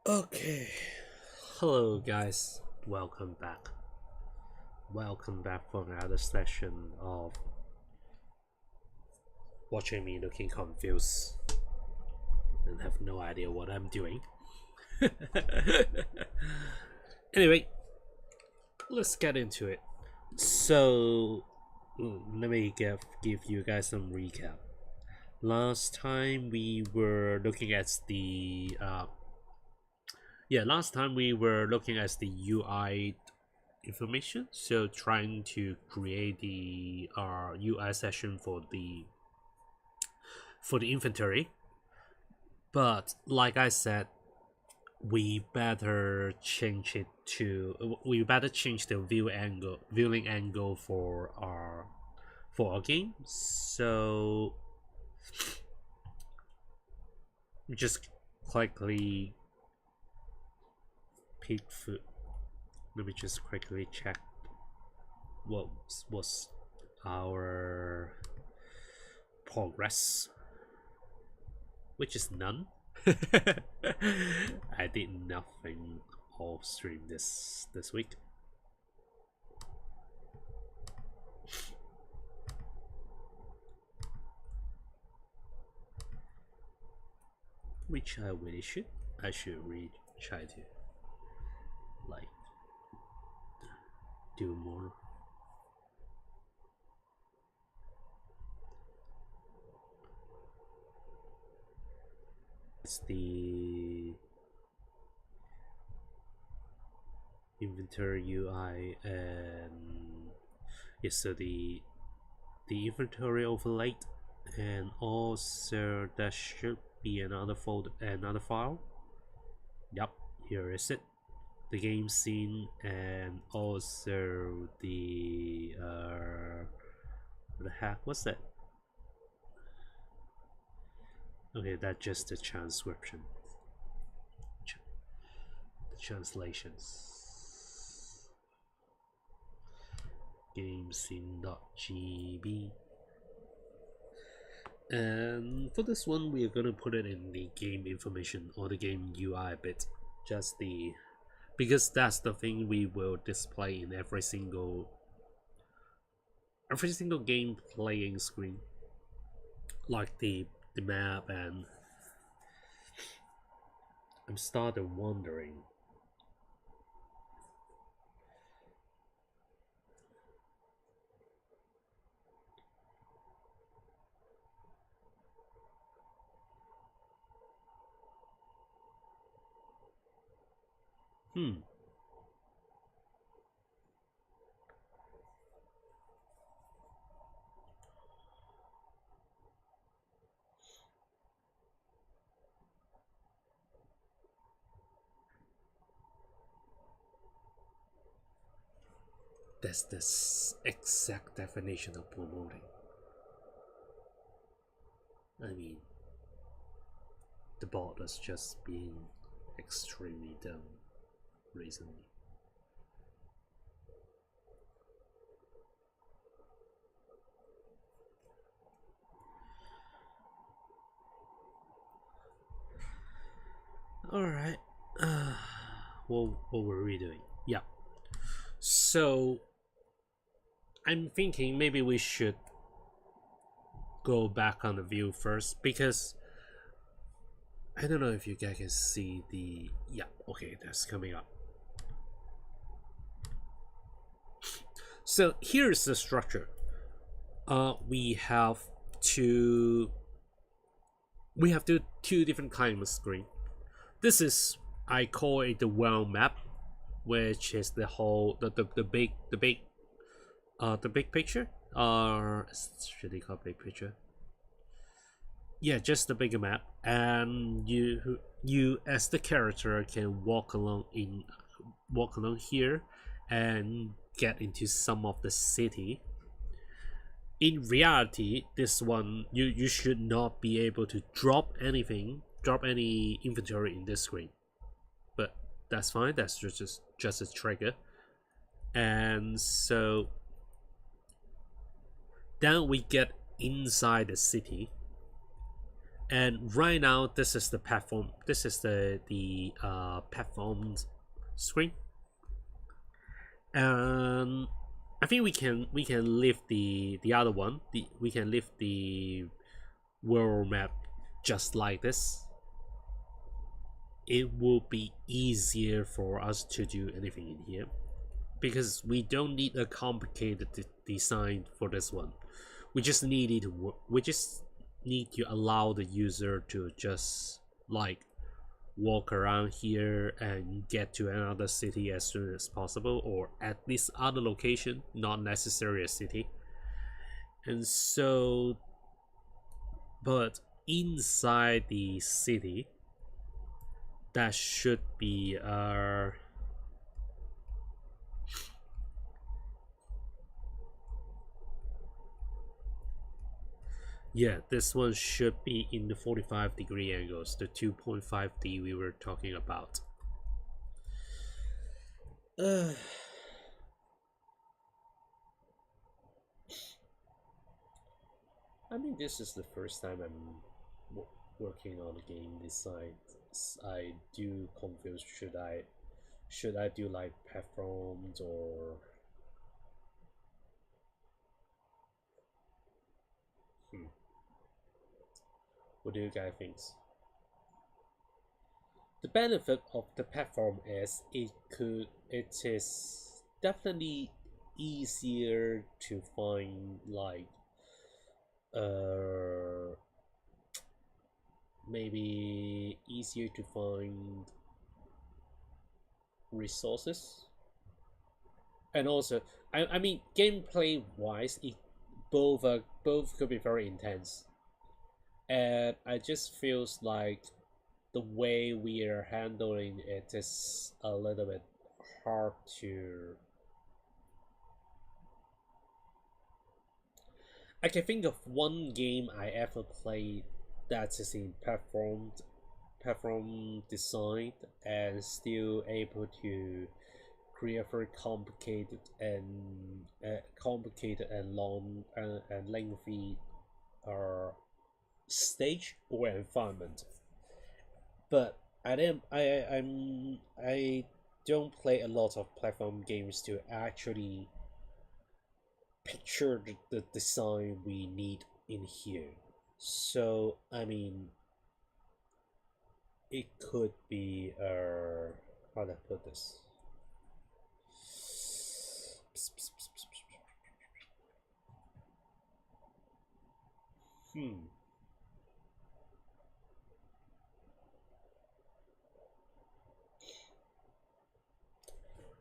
Okay. Hello, guys. Welcome back. Welcome back for another session of watching me looking confused and have no idea what I'm doing. Anyway, let's get into it. So, let me give you guys some recap. Last time we were looking at the last time we were looking at the UI information, so trying to create the UI session for the inventory. But like I said, we better change the viewing angle for our game. So just quickly peek through. Let me just quickly check what was our progress, which is none. I did nothing all stream this week. Which I really should. I should really try to like do more. It's the inventory UI, and yes, so the inventory overlay, and also there should be another file. Yup, here is it. The game scene, and also the what the heck was that? Okay, that's just the transcription, the translations. Game scene.gb. And for this one, we are gonna put it in the game information or the game UI bit, just the because that's the thing we will display in every single game playing screen, like the map. And I'm started wondering, hmm that's the exact definition of promoting. I mean, the bot has just been extremely dumb recently. All right. What were we doing? Yeah. So I'm thinking maybe we should go back on the view first, because I don't know if you guys can see the okay, that's coming up. So here's the structure. We have two two different kinds of screen. This is, I call it the world map, which is the whole the big picture. Should they call it big picture? Yeah, just the bigger map, and you as the character can walk along here and get into some of the city. In reality, this one you should not be able to drop any inventory in this screen, but that's fine. That's just a trigger. And so then we get inside the city, And right now, this is the platform. This is the platform screen, and I think we can leave the other one. We can leave the world map just like this. It will be easier for us to do anything in here because we don't need a complicated design for this one. We just need it. We just need to allow the user to just like walk around here and get to another city as soon as possible, or at least other location, not necessarily a city. And so, but inside the city, that should be our yeah, this one should be in the 45-degree angles, the 2.5D we were talking about. I mean, this is the first time I'm working on a game design. I do confuse. Should I do like platforms or hmm, what do you guys think? The benefit of the platform is it is definitely easier to find like uh maybe easier to find resources, and also I mean gameplay wise it both could be very intense, and I just feels like the way we are handling it is a little bit hard to. I can think of one game I ever played that is in platform design and still able to create very complicated and long and lengthy uh, stage or environment. But I don't play a lot of platform games to actually picture the design we need in here. So I mean, it could be how to put this. Hmm.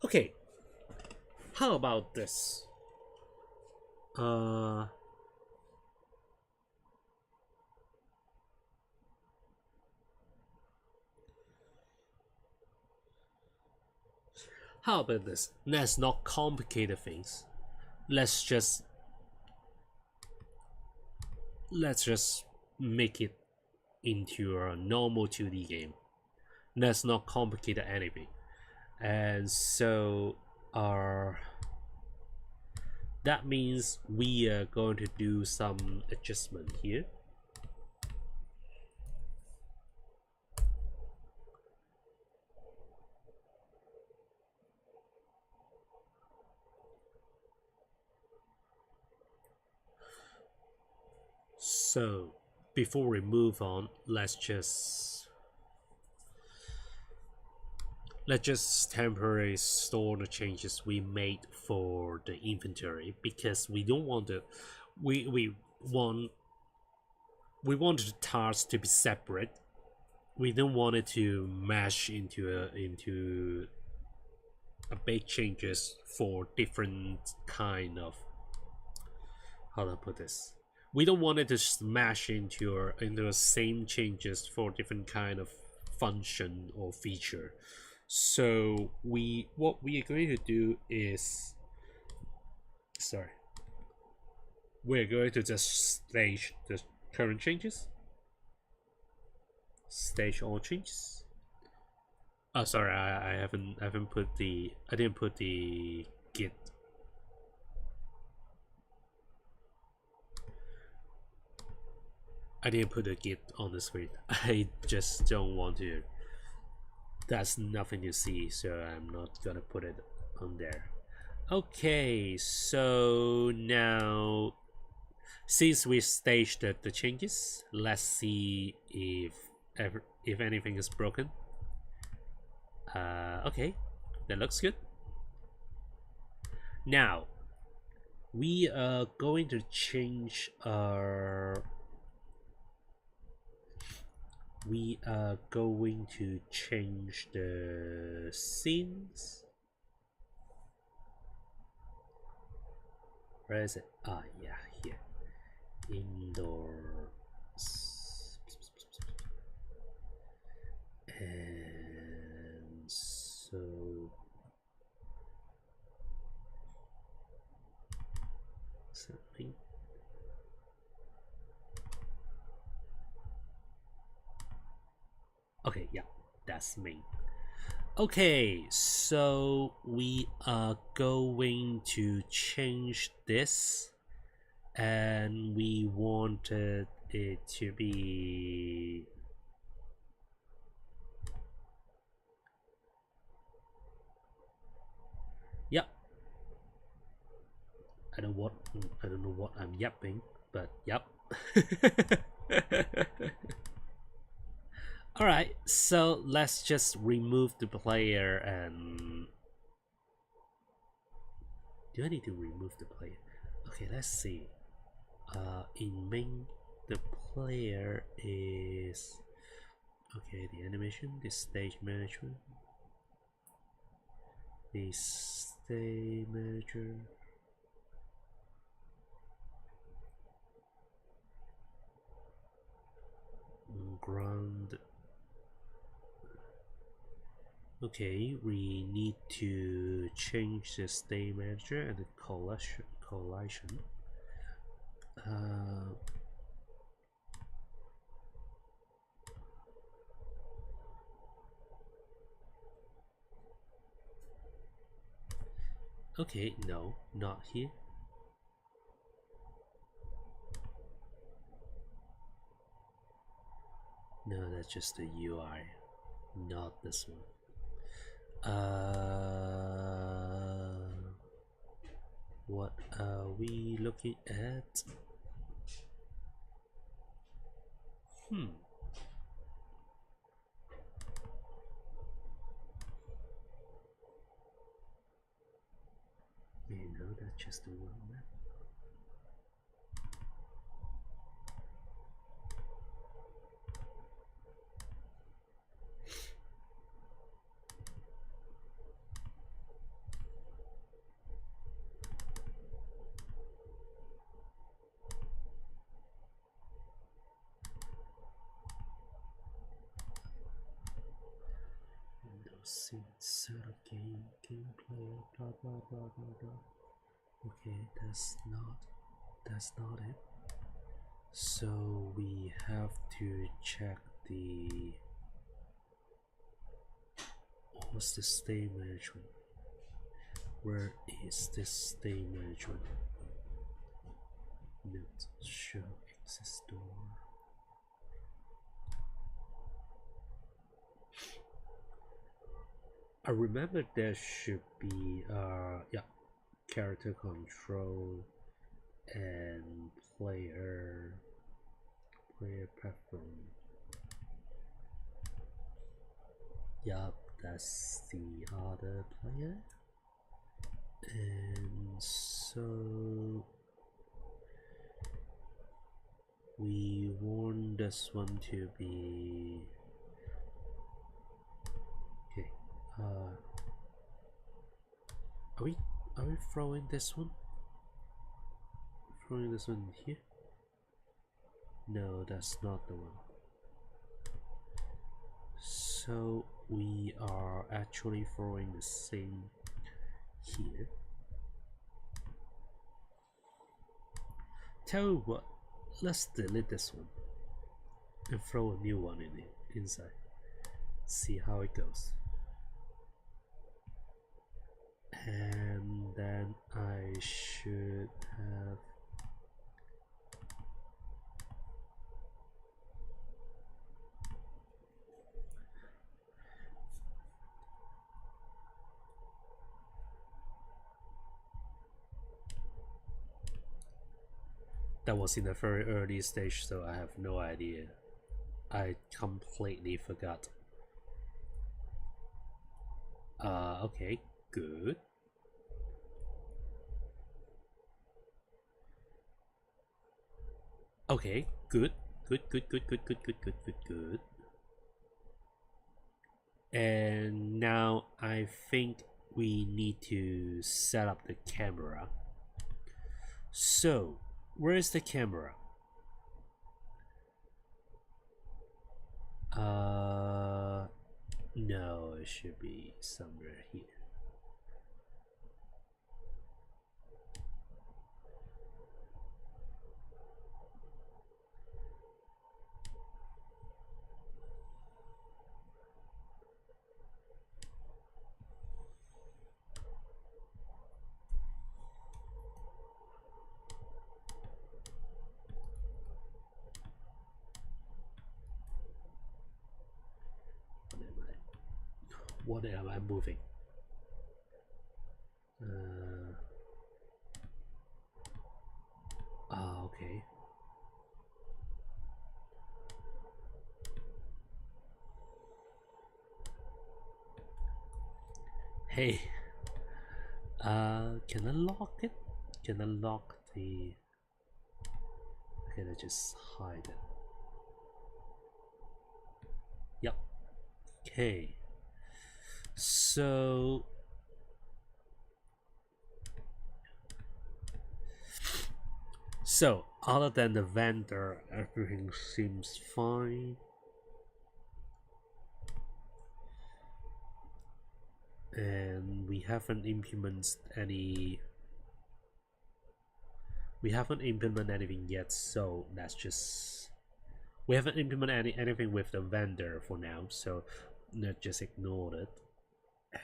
Okay. How about this? Uh. How about this? Let's not complicate things. Let's just let's just make it into a normal 2D game. Let's not complicate anything. And so our that means we are going to do some adjustment here. So before we move on, let's just temporarily store the changes we made for the inventory, because we don't want to we want we want the tasks to be separate. We don't want it to mash into a big changes for different kind of, how to put this, we don't want it to smash into the same changes for different kind of function or feature. So what we are going to do is, sorry, we're going to just stage the current changes, stage all changes. Oh, sorry, I haven't put the, I didn't put the git. I didn't put a git on the screen. I just don't want to. That's nothing to see, so I'm not gonna put it on there. Okay, so now since we staged the changes, let's see if anything is broken. Okay, that looks good. Now we are going to change our the scenes. Where is it? Ah, yeah, here. Indoor. And so something. Okay, yeah, that's me. Okay, so we are going to change this, and we wanted it to be yep. I don't know what I'm yapping, but yep. All right, so let's just remove the player. And do I need to remove the player? Okay, let's see. In main, the player is okay. The animation, the stage management, the stage manager. Ground. Okay, we need to change the state manager and the collation. Okay, no, not here. No, that's just the UI, not this one. What are we looking at? You know, that's just the one map. Set of gameplay, blah blah blah blah blah. Okay, that's not it. So we have to check the what's the state management? Where is this state management? Not show access door. I remember there should be yeah, character control and player platform. Yup, that's the other player. And so we want this one to be okay. Are we throwing this one? Throwing this one here? No, that's not the one. So we are actually throwing the same here. Tell you what, let's delete this one and throw a new one in it inside. See how it goes. And then I should have That was in a very early stage, so I have no idea. I completely forgot. Okay, good. Okay, good. Good, good, good, good, good, good, good, good, good. And now I think we need to set up the camera. So, where is the camera? No, it should be somewhere here. What am I moving? Okay. Hey, can I lock it? Can I lock the... Can I just hide it? Yep. Okay. So... So, other than the vendor, everything seems fine. And we haven't implemented any... We haven't implemented anything yet, so that's just... We haven't implemented anything with the vendor for now, so let's just ignore it.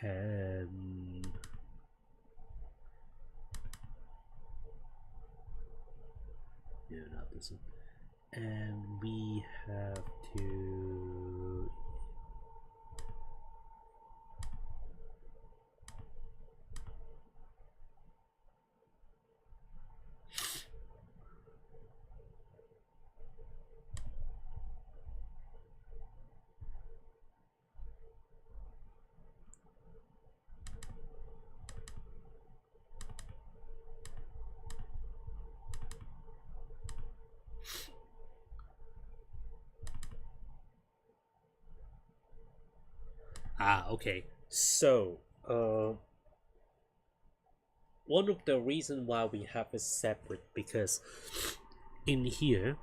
And... Yeah, not this one. And we have to... Okay. So, one of the reason why we have it separate, because in here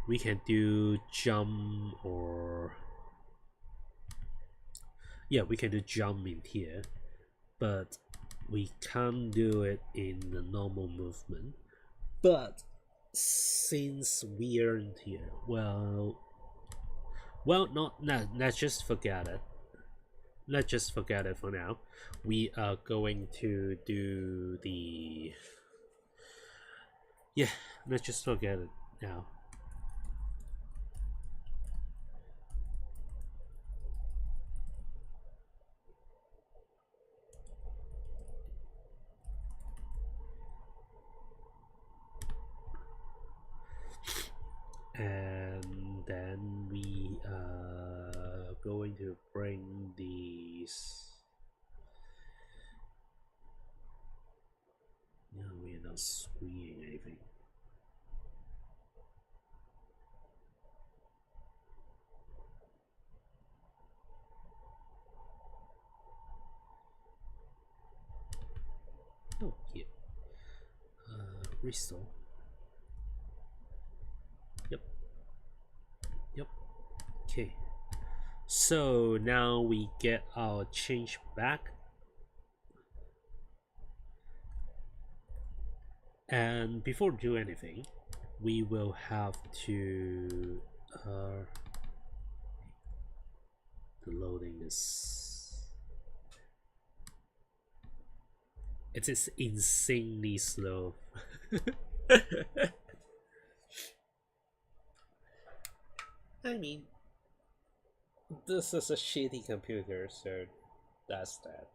we can do jump, or yeah, we can do jump in here, but we can't do it in the normal movement. But since we aren't here, not no, let's just forget it. Let's just forget it for now. We are going to do the... Yeah, let's just forget it now. And then we are going to bring these... No, we're not squeezing anything. Oh, here. Restore. Yep. Yep. Okay. So now we get our change back. And before we do anything, we will have to... the loading is... It is insanely slow. I mean, this is a shitty computer, so that's that.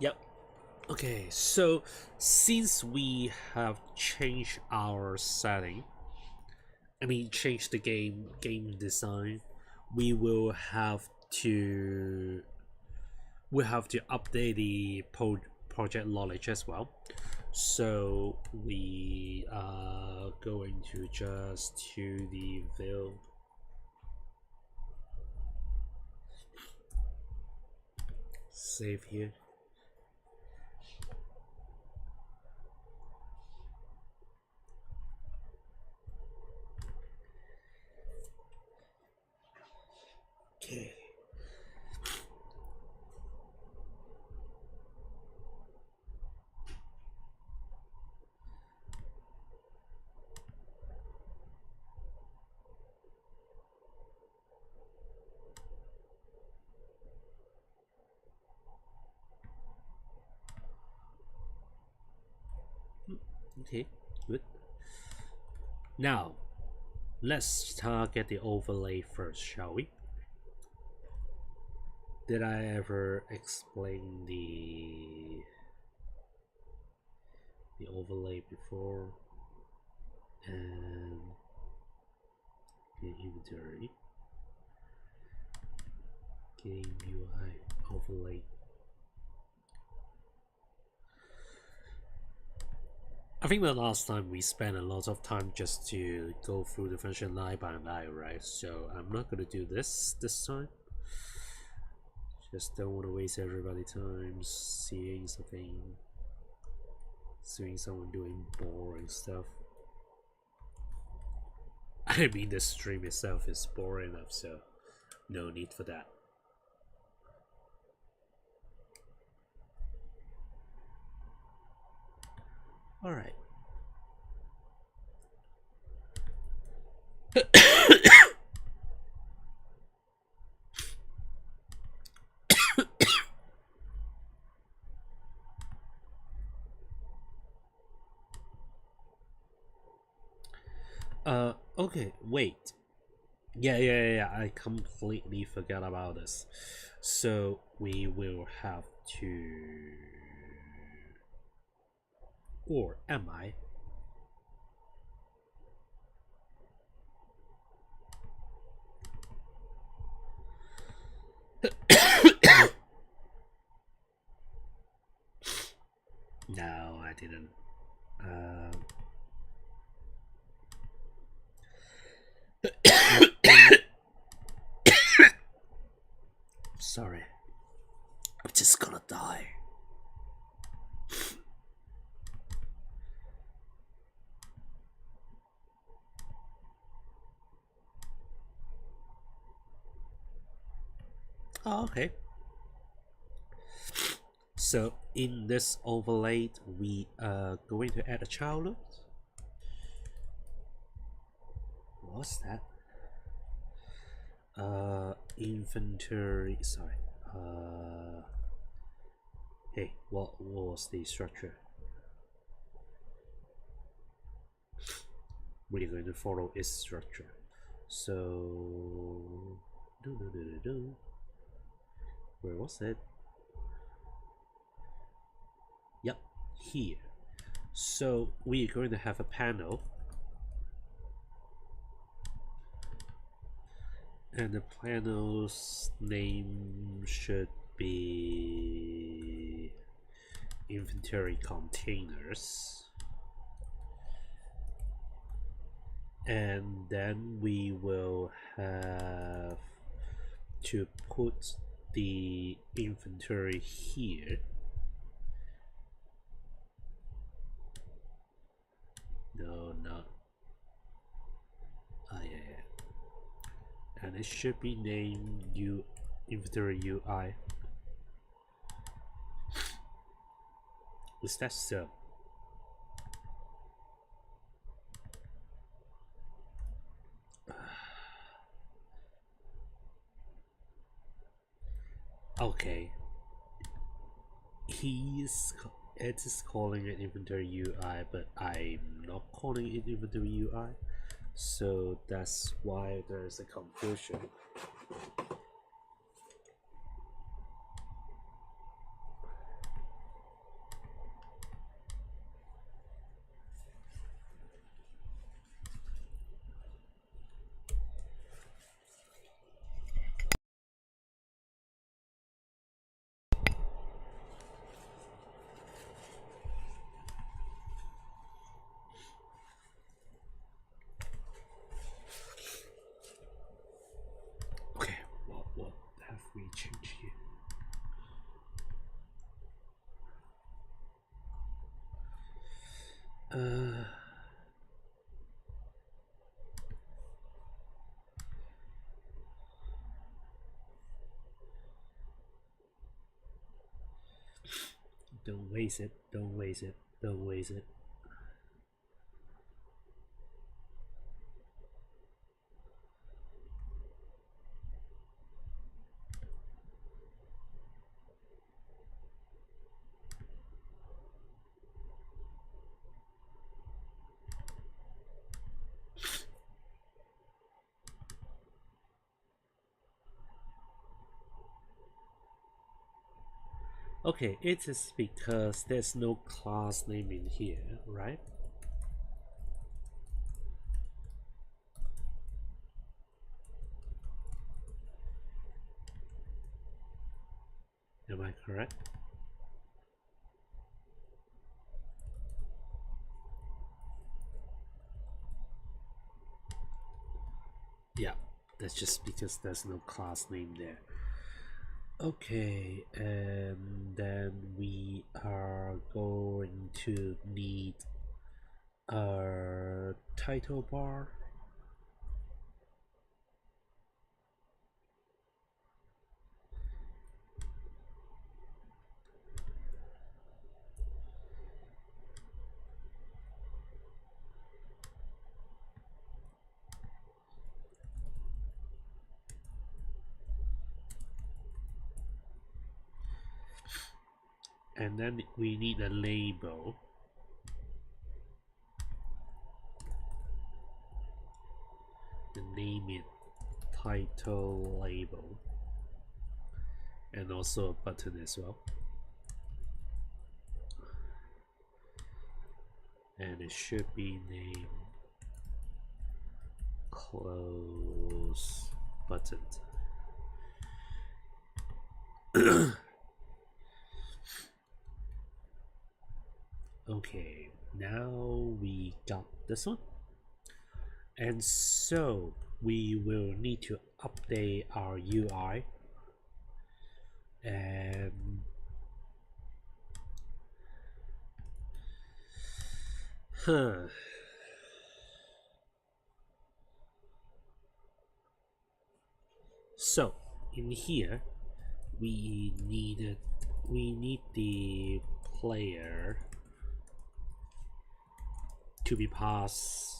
Yep. Okay, so since we have changed our setting, I mean changed the game design, we will have to update the project knowledge as well. So we are going to just to the view, save here. Okay. Okay, good. Now, let's target the overlay first, shall we? Did I ever explain the overlay before? And the inventory, game UI overlay. I think the last time we spent a lot of time just to go through the function line by line, right? So I'm not gonna do this time. Just don't want to waste everybody's time seeing someone doing boring stuff. I mean, the stream itself is boring enough, so no need for that. All right. Okay, wait. Yeah. I completely forgot about this. So we will have to. Or am I? No, I didn't. Sorry. I'm just gonna die. Oh, okay. So in this overlay, we are going to add a child node. What's that? Inventory. Sorry. Hey, what was the structure? We're going to follow its structure. So, where was it? Yep, here. So we are going to have a panel, and the panel's name should be inventory containers. And then we will have to put the inventory here. No, not. Yeah. And it should be named inventory UI. Is that so? Okay, he's it is calling it inventory UI, but I'm not calling it inventory UI, so that's why there's a confusion. Okay, what have we changed here? Don't waste it, don't waste it, don't waste it. Okay, it is because there's no class name in here, right? Am I correct? Yeah, that's just because there's no class name there. Okay, and then we are going to need a title bar. And then we need a label. And name it title label. And also a button as well. And it should be named close button. Okay, now we got this one. And so we will need to update our UI and so in here we need the player to be passed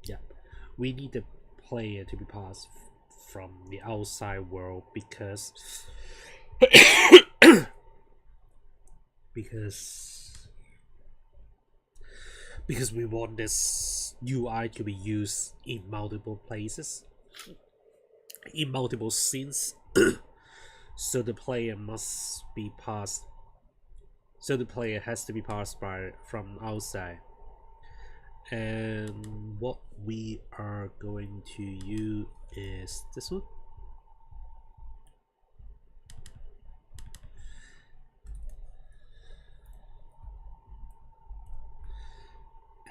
yeah, we need the player to be passed from the outside world because because because we want this UI to be used in multiple places, in multiple scenes. So the player must be passed. So the player has to be passed by from outside. And what we are going to use is this one.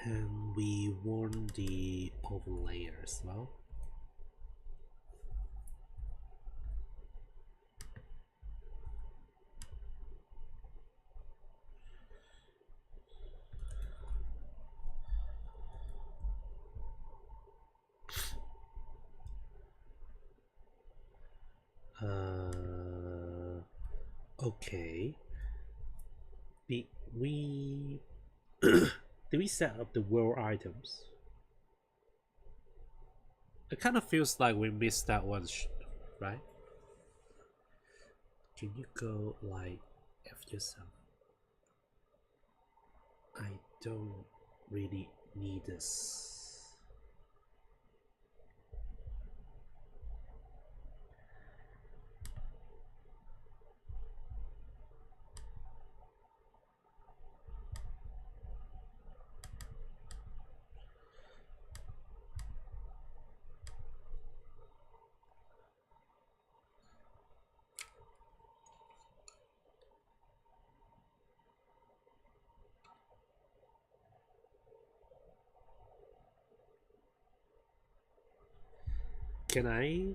And we want the overlay as well. Okay. Did we did we set up the world items? It kind of feels like we missed that one, right? Can you go like F yourself? I don't really need this. Can I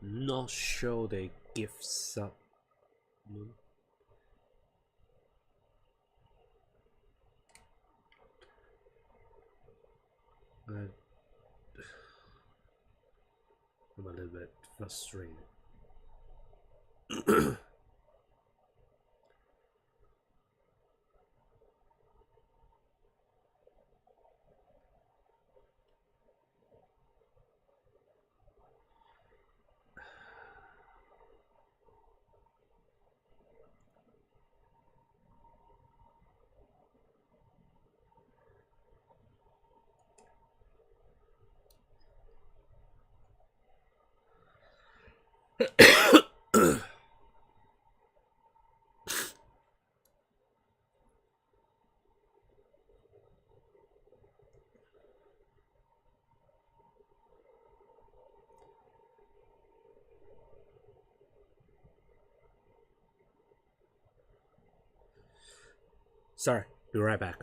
not show the gift sub? No. I'm a little bit frustrated. Sorry, be right back.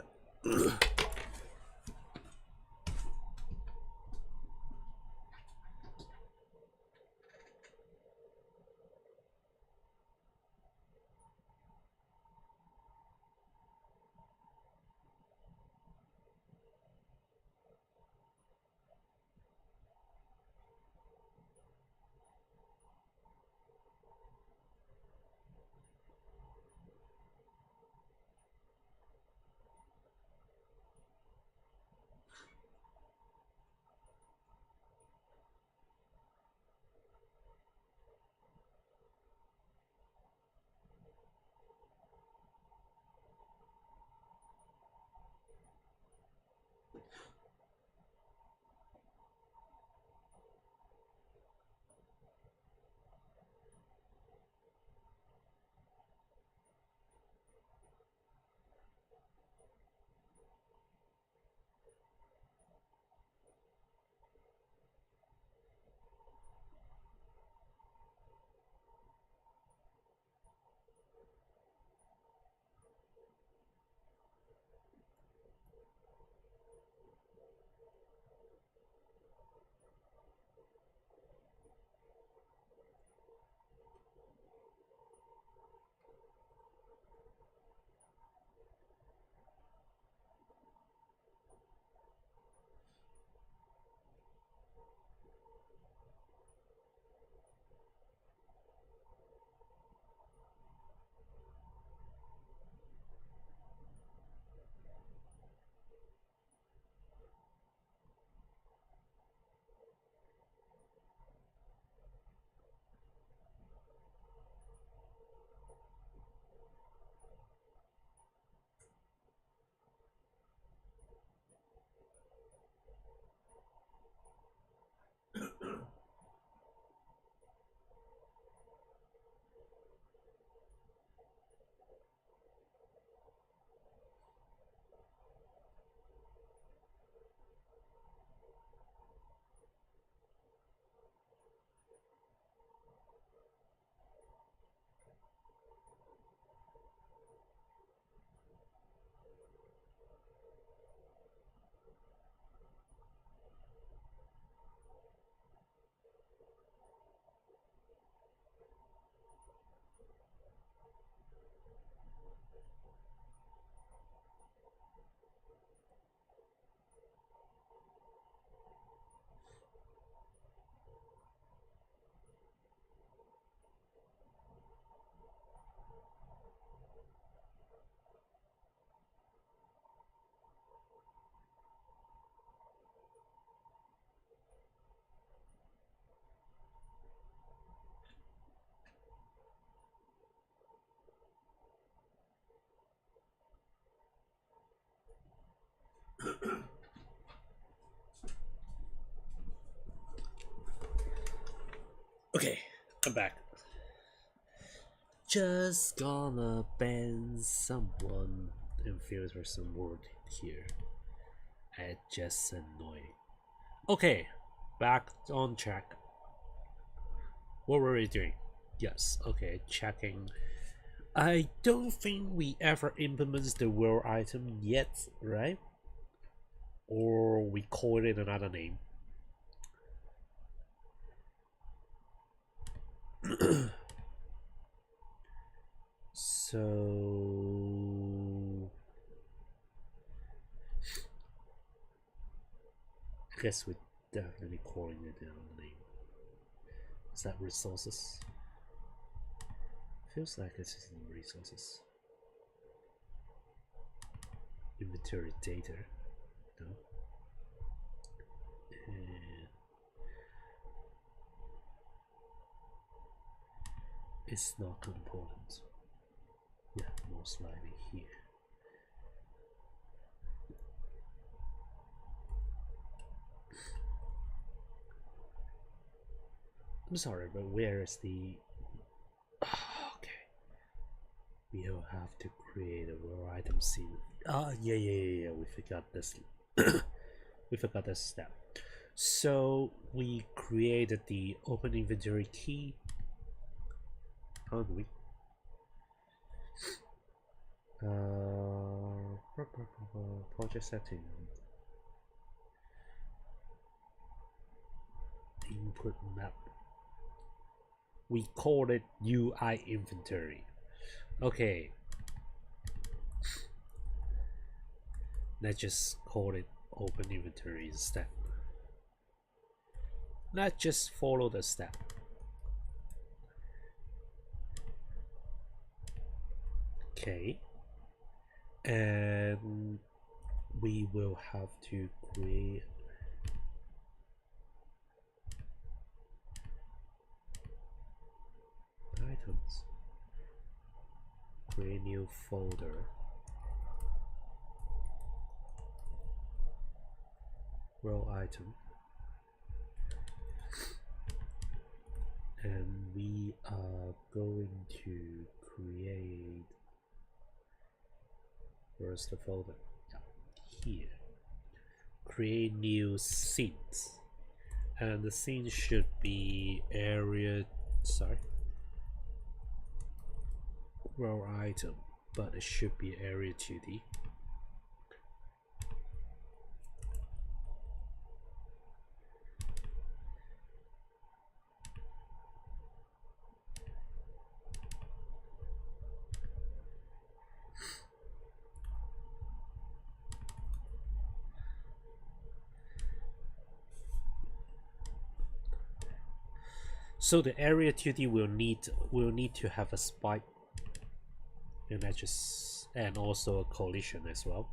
welcome back. Just gonna ban someone and filter some word here. It's just annoying. Okay, back on track. What were we doing? Yes, okay, checking. I don't think we ever implemented the world item yet, right? Or we called it another name. So I guess we're definitely calling it another name. Is that resources? Feels like it's in resources. Inventory data. No. And it's not component. Yeah, most likely here. I'm sorry, but where is the... okay. We'll have to create a world item scene. Yeah, we forgot this. We forgot this step. So we created the open inventory key. How do we? Project setting. Input map. We called it UI inventory. Okay. Let's just call it open inventory instead. Let's just follow the step. Okay. And we will have to create items. Create new folder. Row item. And we are going to create, where's the folder? Here. Create new scenes. And the scene should be area, sorry, row item, but it should be area 2D. So the area 2D will need to have a spike, and that just, and also a collision as well.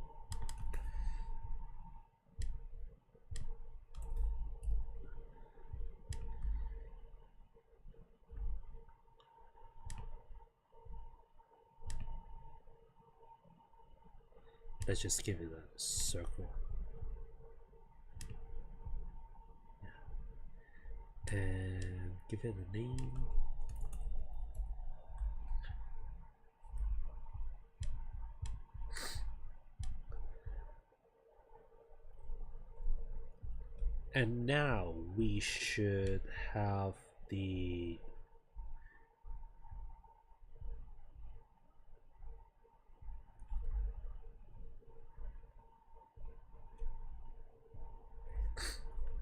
Let's just give it a circle. Yeah. And give it a name. And now we should have the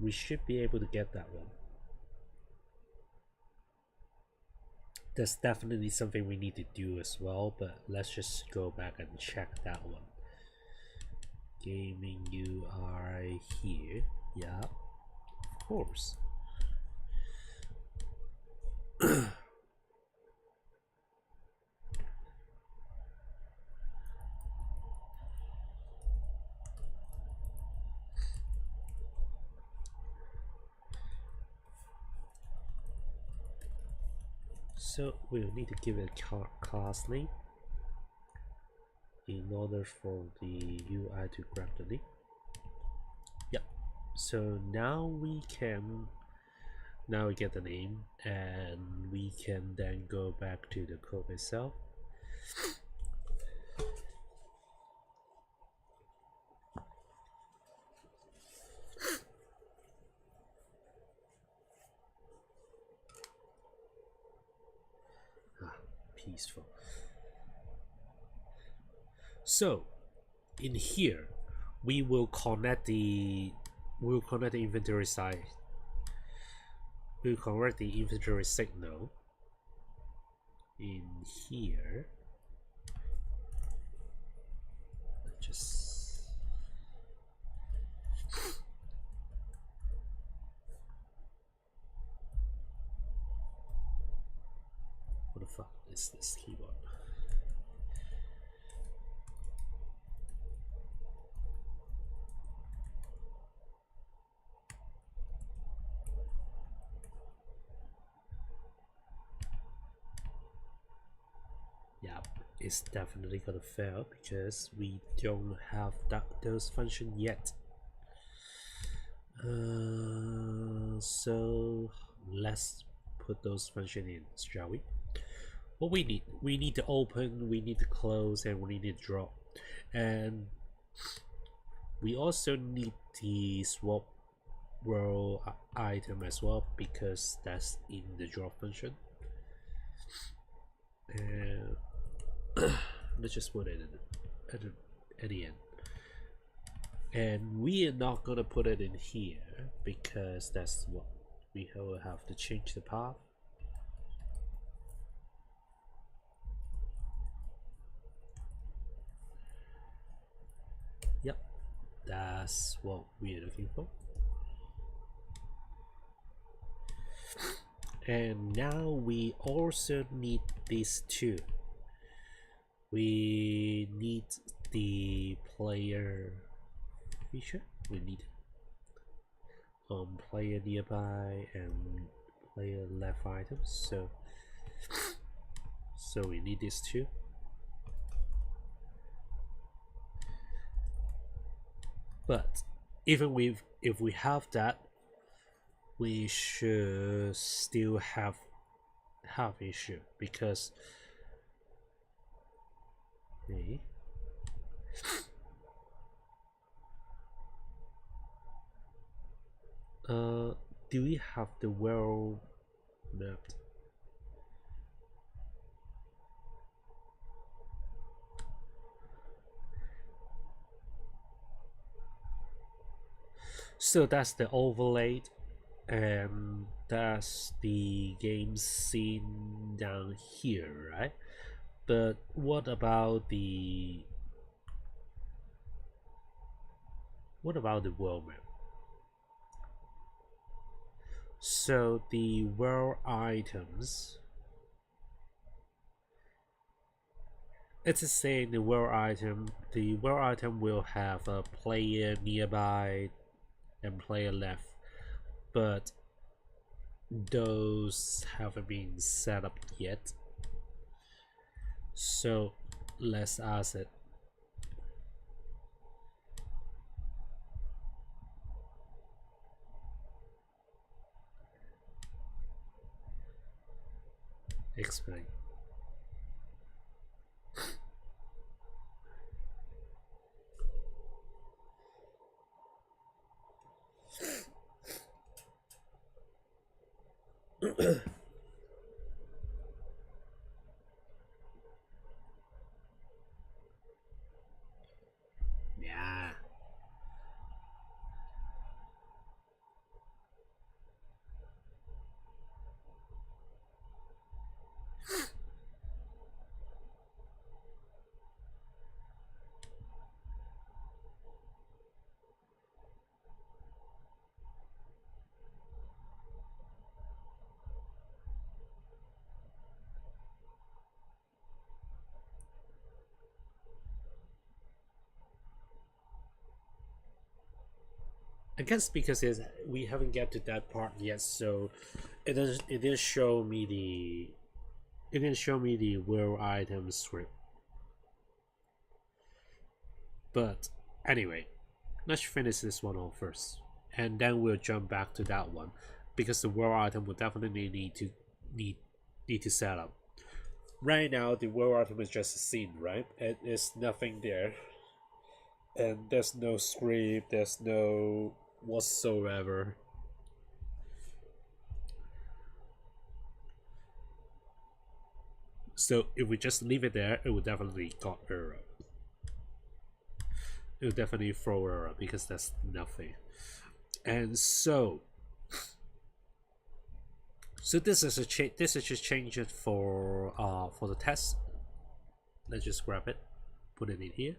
we should be able to get that one. That's definitely something we need to do as well, but let's just go back and check that one. Gaming UI here. Yeah, of course. So we'll need to give it a class name in order for the UI to grab the name. Yep. So now we can Now we get the name, and we can then go back to the code itself. Peaceful. So in here we will connect the inventory side. We'll convert the inventory signal in here. Just what the fuck is this keyboard? Yeah, it's definitely gonna fail because we don't have those function yet. So let's put those function in, shall we? What we need to open, we need to close, and we need to draw, and we also need the swap world item as well because that's in the draw function. And let's just put it at the end. And we are not gonna put it in here because that's what we will have to change the path. Yep, that's what we're looking for. And now we also need these two. We need the player feature. We need player nearby and player left items. So we need these two. But even if we have that, we should still have issue because do we have the world mapped? So that's the overlay, and that's the game scene down here, right? But what about the world map? So the world items, it's the same. The world item will have a player nearby and player left, but those haven't been set up yet. So let's ask it. Explain. Yeah. I guess because we haven't get to that part yet, so it didn't show me the world item script. But anyway, let's finish this one off first, and then we'll jump back to that one. because the world item will definitely need need to set up. Right now, the world item is just a scene, right? It is nothing there, and there's no script, there's no whatsoever. So if we just leave it there, it will definitely got error. It will definitely throw error because there's nothing. And so this is a this is just change it for the test. Let's just grab it, put it in here.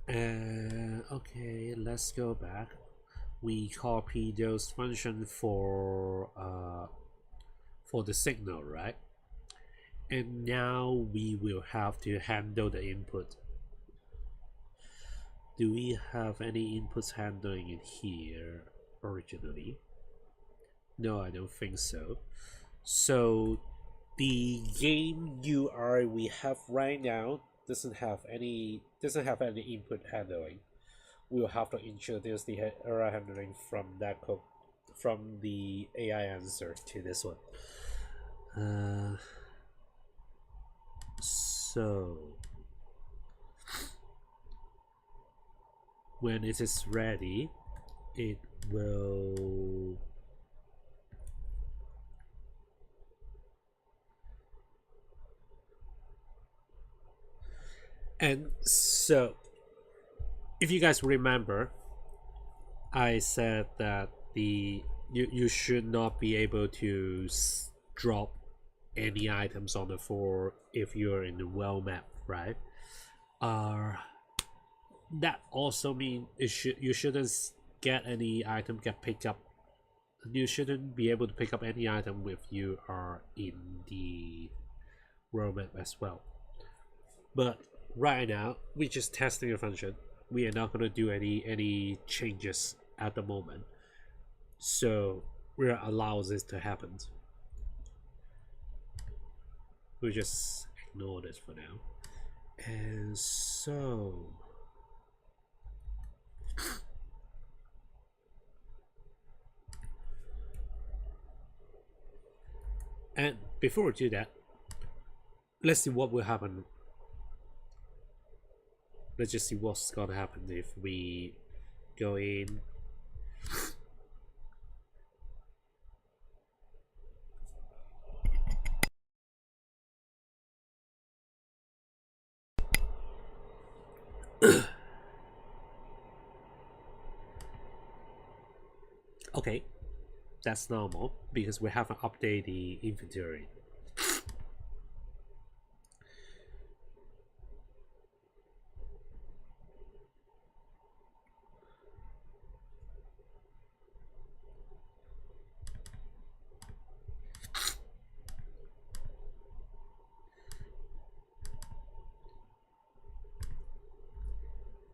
And okay, let's go back. We copy those functions for the signal, right? And now we will have to handle the input. Do we have any inputs handling in here originally? No, I don't think so. So the game URI we have right now doesn't have any input handling. We'll have to introduce the error handling from that code, from the AI answer to this one. So when it is ready, it will and so if you guys remember, I said that you should not be able to drop any items on the floor if you're in the well map, right? That also means you shouldn't get any item get picked up. You shouldn't be able to pick up any item if you are in the world map as well. But right now we're just testing a function. We are not going to do any changes at the moment, so we'll allow this to happen. We'll just ignore this for now. And so and before we do that, let's see what will happen. Let's just see what's gonna happen if we go in. Okay, that's normal because we haven't updated the inventory.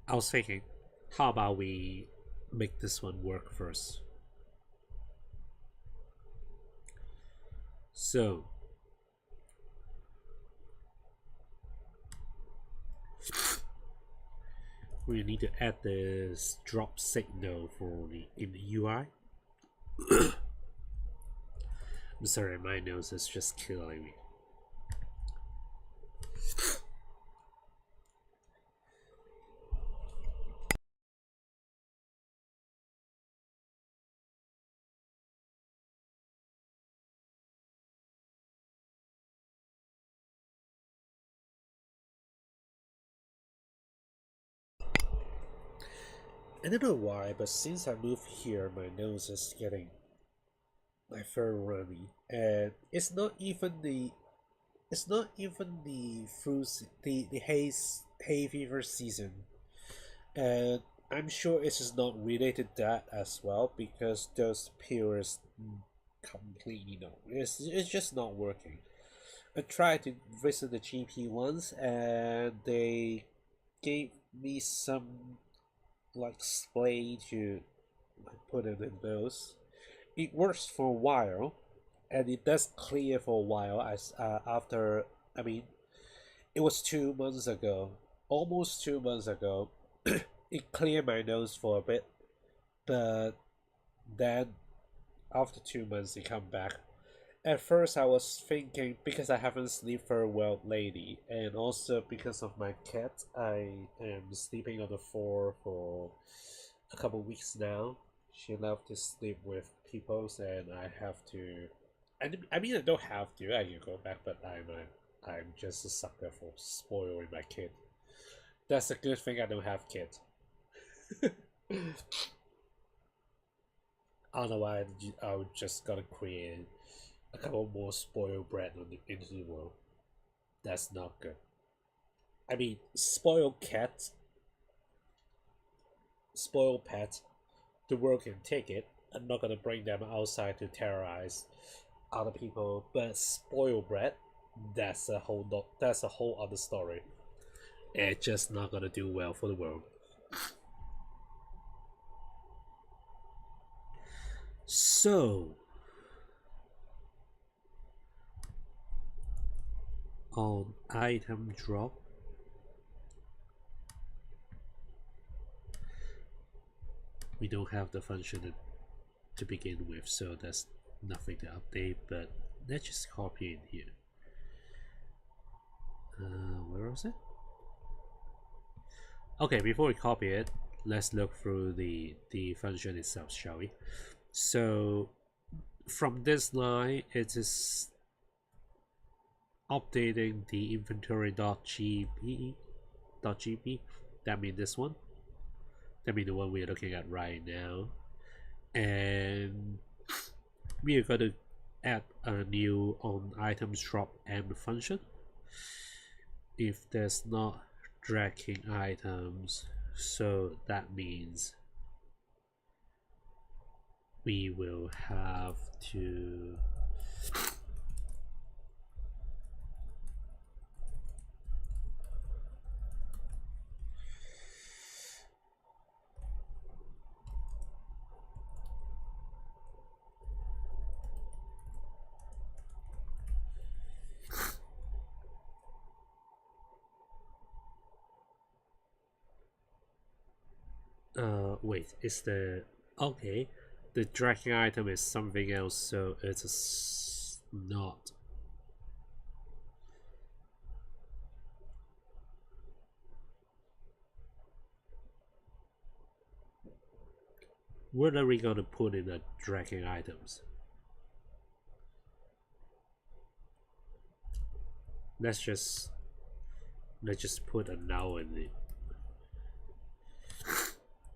I was thinking, how about we make this one work first? So we need to add this drop signal for in the UI. I'm sorry, my nose is just killing me. I don't know why, but since I moved here, my nose is getting my fur runny, and it's not even the flu the hay fever season, and I'm sure it is not related to that as well because those pills completely no, it's just not working. I tried to visit the GP once, and they gave me some like spray to put it in those. It works for a while, and it does clear for a while. As after, I mean, it was 2 months ago, almost 2 months ago. It cleared my nose for a bit, but then after 2 months it come back. At first I was thinking because I haven't slept very well lately, and also because of my cat, I am sleeping on the floor for a couple weeks now. She loved to sleep with people, and I have to. I mean, I don't have to. I can go back, but I'm just a sucker for spoiling my kid. That's a good thing I don't have kids. Otherwise, I would just gotta create a couple more spoiled brat into the world. That's not good. I mean, spoiled cats, spoiled pets, the world can take it. I'm not gonna bring them outside to terrorize other people, but spoiled brat, that's a whole other story. It's just not gonna do well for the world. So, on item drop, we don't have the function to begin with, so there's nothing to update, but let's just copy in here. Where was it? Okay, before we copy it, let's look through the function itself, shall we? So from this line, it is updating the inventory.gb. That means this one. That means the one we're looking at right now. And we are going to add a new on items drop m function. If there's not dragging items, so that means we will have to wait, is the okay, the dragging item is something else, so it's not. What are we gonna put in the dragging items? Let's just put a null in it.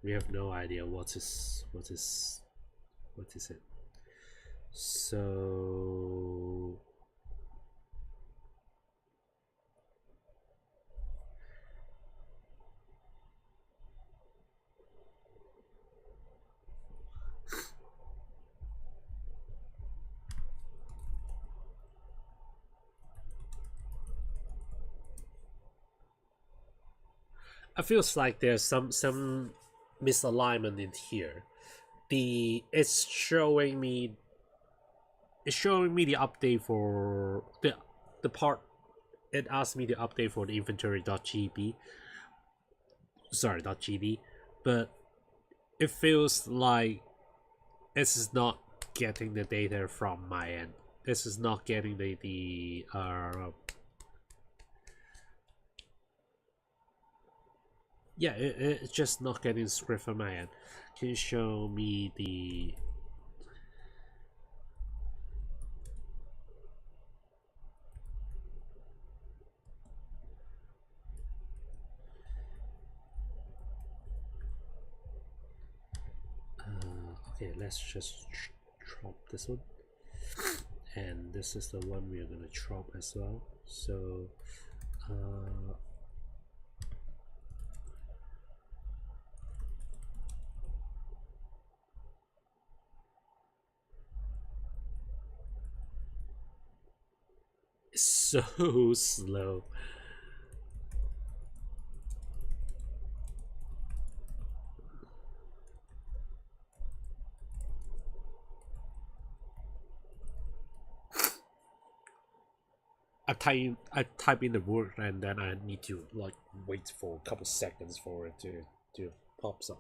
We have no idea what is it. So I feels like there's some misalignment in here. It's showing me the update for the part. It asked me to update for the inventory.gb, sorry, .gb, but it feels like this is not getting the data from my end. This is not getting the yeah, it's just not getting the script from my end. Can you show me the okay, let's just drop this one, and this is the one we are gonna drop as well. So it's so slow. I type in the word, and then I need to like wait for a couple seconds for it to pops up.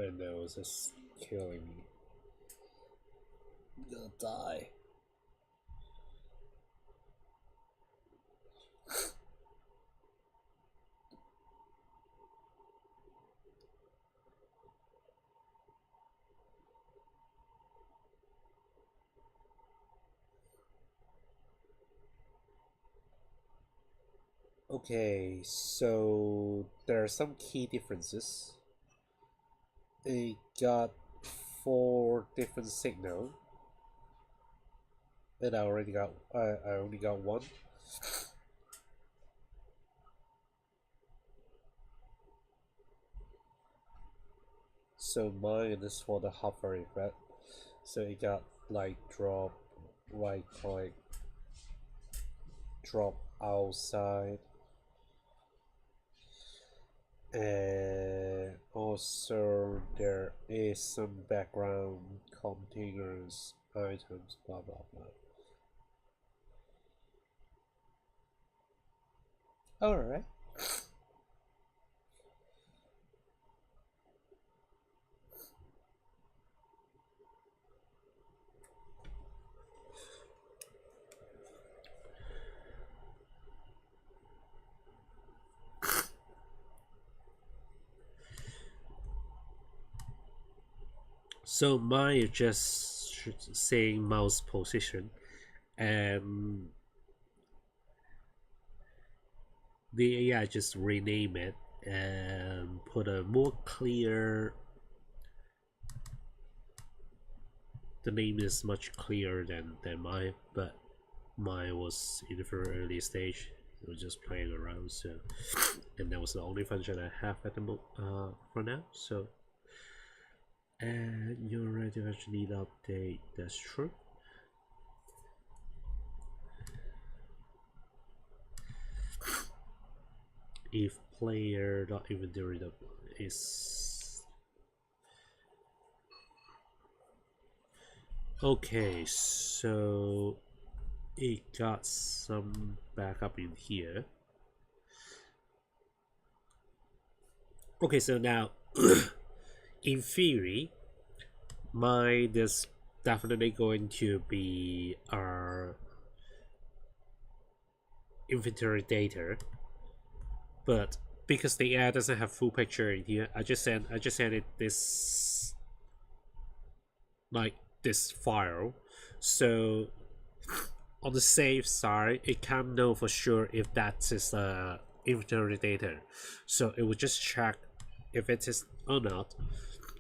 My nose is killing me. I'm gonna die. Okay, so there are some key differences. It got four different signal, and I only got one. So mine is for the hover effect. So it got like drop, right click, drop outside, and also there is some background containers, items, blah blah blah. Alright. So mine is just saying mouse position, and the AI just rename it and put a more clear. The name is much clearer than mine, but mine was in a very early stage. It was just playing around, so and that was the only function I have at the for now. So and you're ready to actually need update. That's true. If player dot inventory is okay, so it got some backup in here. Okay, so now in theory, mine is definitely going to be our inventory data, but because the AI doesn't have full picture in here, I just sent it this like this file. So on the safe side, it can't know for sure if that is inventory data. So it will just check if it is or not.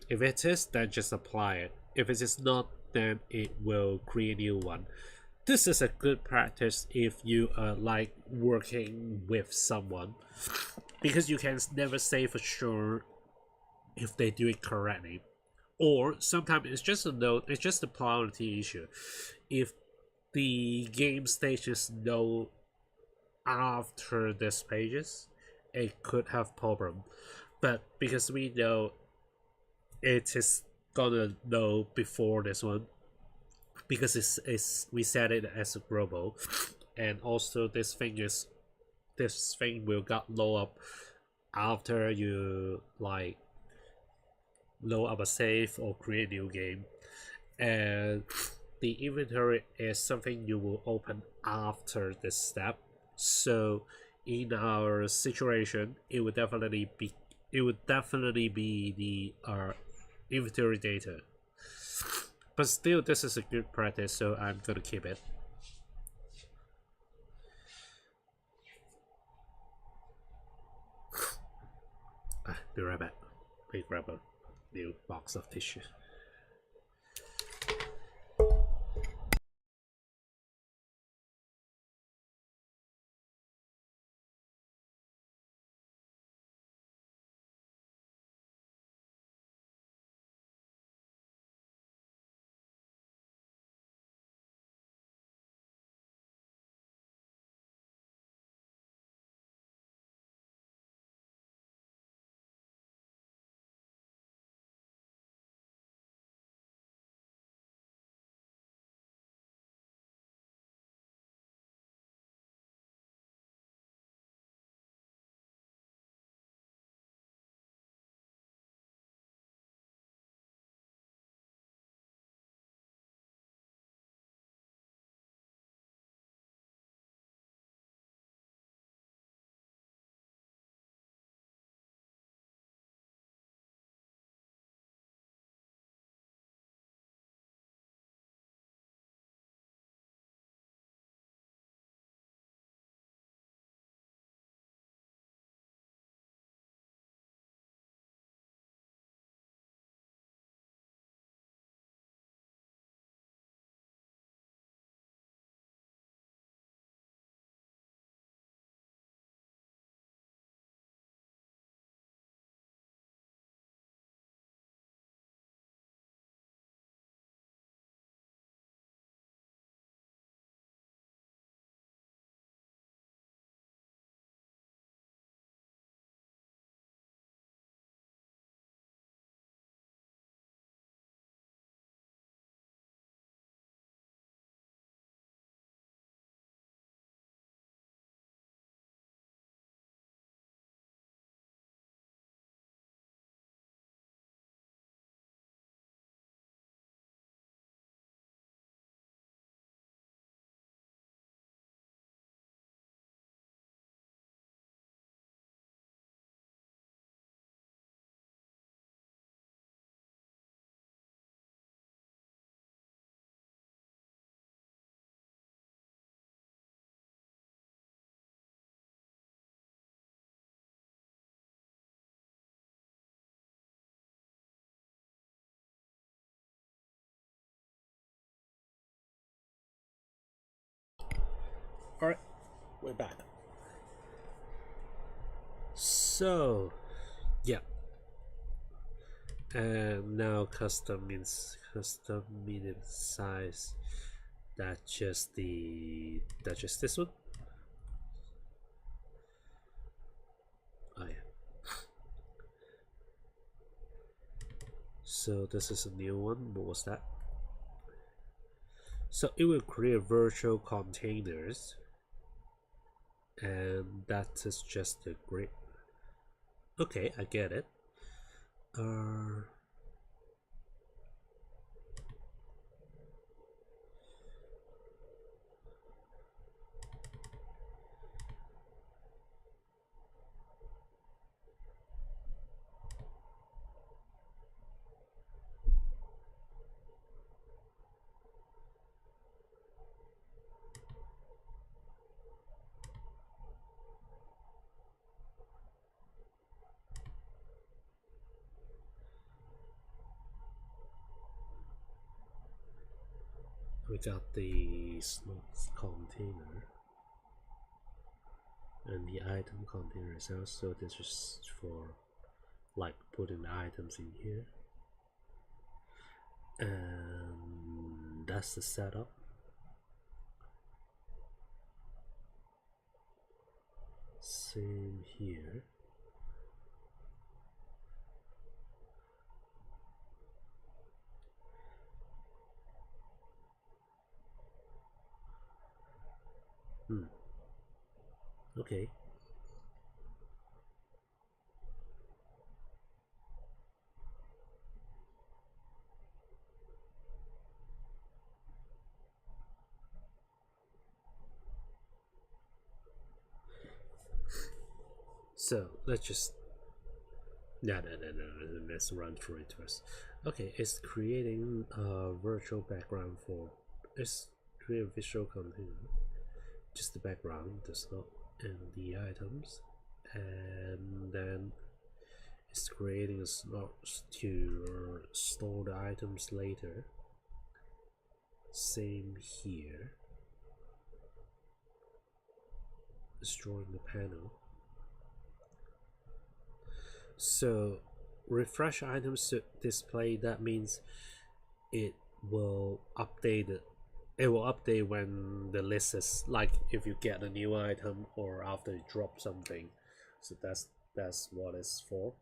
If it is, then just apply it. If it is not, then it will create a new one. This is a good practice if you are like working with someone, because you can never say for sure if they do it correctly. Or sometimes it's just a note, it's just a priority issue. If the game stages know after this pages, it could have problem. But because we know it is gonna know before this one, because it's we set it as a global, and also this thing will got low up after you like load up a save or create a new game, and the inventory is something you will open after this step. So in our situation, it would definitely be the inventory data. But still, this is a good practice, so I'm gonna keep it. Be right back. We grab a new box of tissue. Alright, we're back. So, yeah. And now custom means custom medium size. That's just this one. Oh yeah. So this is a new one. What was that? So it will create virtual containers, and that is just a grid. Okay, I get it. We got the slots container and the item container itself. So this is for like putting the items in here, and that's the setup. Same here. Okay. So let's just no. Let's run through it first. Okay, it's creating a virtual background for it's create a visual container, just the background, the slot, and the items, and then it's creating a slot to store the items later. Same here. Destroying the panel. So refresh items to display, that means it will update it. It will update when the list is like if you get a new item or after you drop something. So that's what it's for.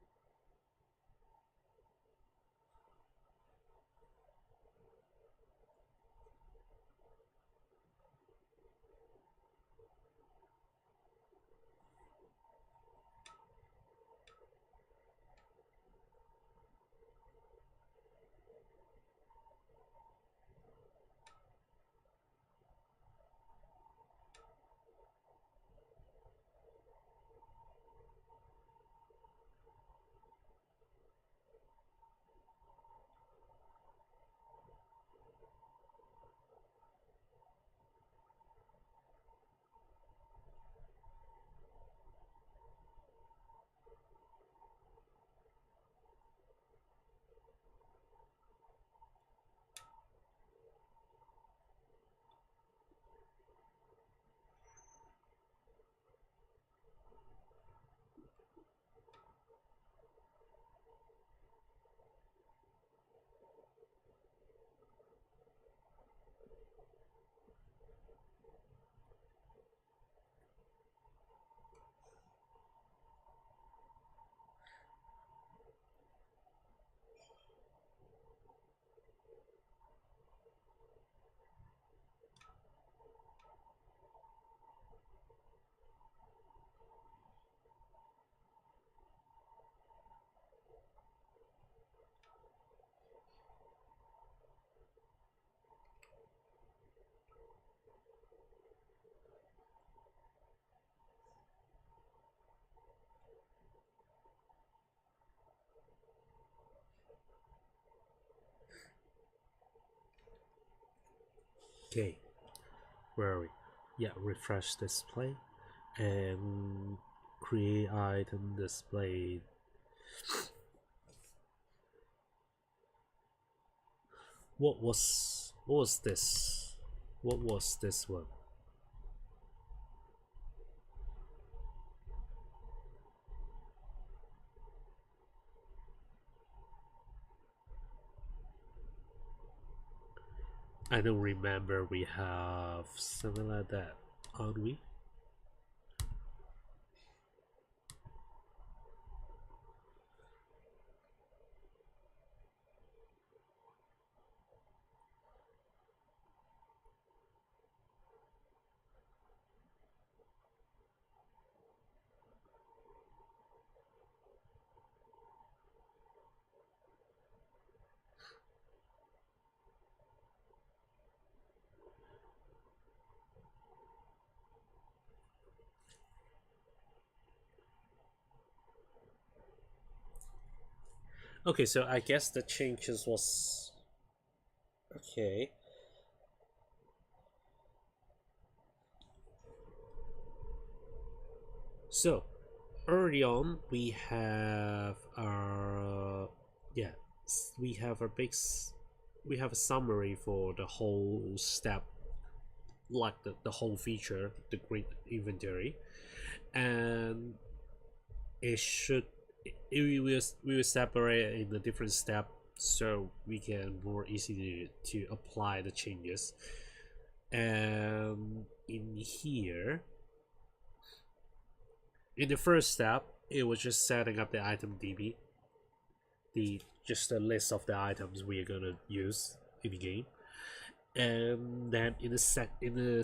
Okay, where are we? Yeah, refresh display and create item display. What was this? What was this one? I don't remember we have something like that, aren't we? Okay, so I guess the changes was okay. So early on we have our yeah we have a we have a summary for the whole step, like the whole feature, the grid inventory, and it should we will separate it in a different step so we can more easily to apply the changes. And in here, in the first step, it was just setting up the item DB, the just a list of the items we are gonna use in the game. And then in the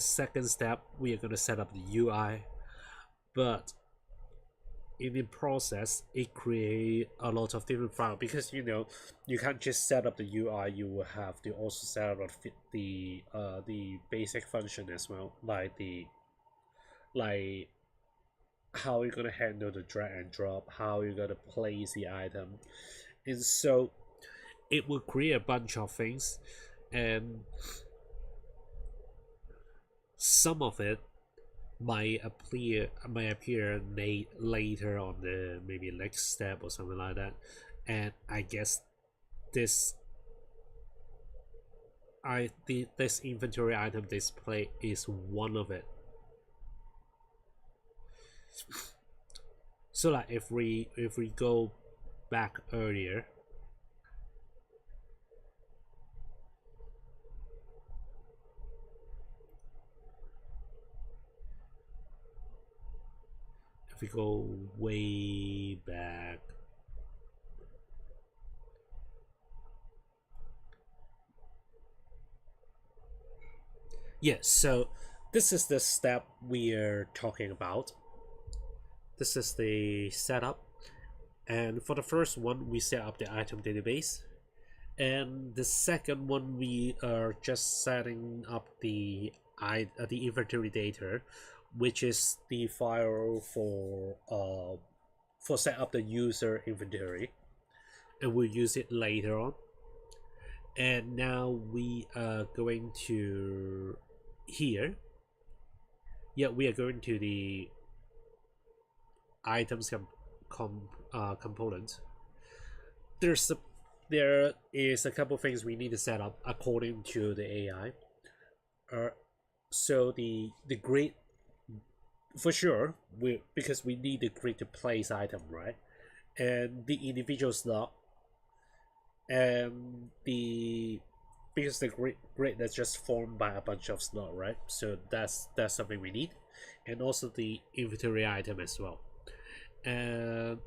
second step, we are gonna set up the UI. But in the process, it create a lot of different files because you can't just set up the UI. You will have to also set up the basic function as well, like how you're gonna handle the drag and drop, how you're gonna place the item, and so it will create a bunch of things, and some of it might appear later on the maybe next step or something like that. And I guess this this inventory item display is one of it. So like if we go back earlier, if we go way back, yeah, so this is the step we're talking about. This is the setup, and for the first one we set up the item database, and the second one we are just setting up the inventory data, which is the file for set up the user inventory, and we'll use it later on. And now we are going to here. Yeah, we are going to the items component. There's a there is a couple things we need to set up according to the AI. Uh, so the grid, for sure, because we need the grid to place item, right? And the individual slot, and the because the grid that's just formed by a bunch of slot, right? So that's something we need, and also the inventory item as well. And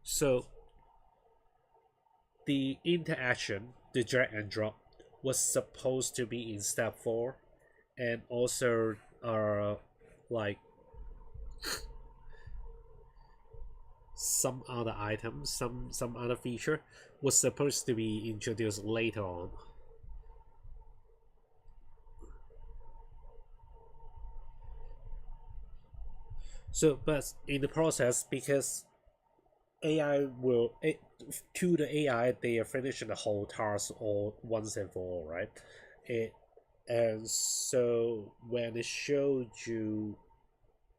so the interaction, the drag and drop, was supposed to be in step 4, and also like some other item, some other feature was supposed to be introduced later on. So, but in the process, because AI will to the AI, they are finishing the whole task all once and for all, right? It and so when it showed you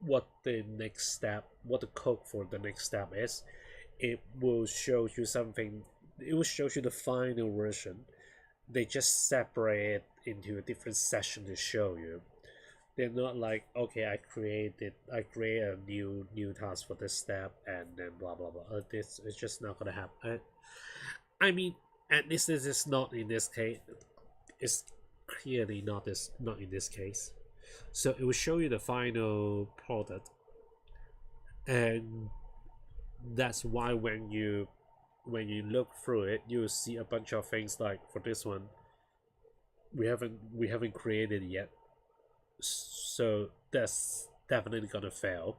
what the next step, what the code for the next step is, it will show you something. It will show you the final version. They just separate into a different session to show you. They're not like, okay, I create a new task for this step and then blah blah blah. This is just not gonna happen. I mean, at least this is not in this case. it's clearly not in this case. So it will show you the final product, and that's why when you look through it, you'll see a bunch of things like for this one, we haven't created yet, so that's definitely gonna fail.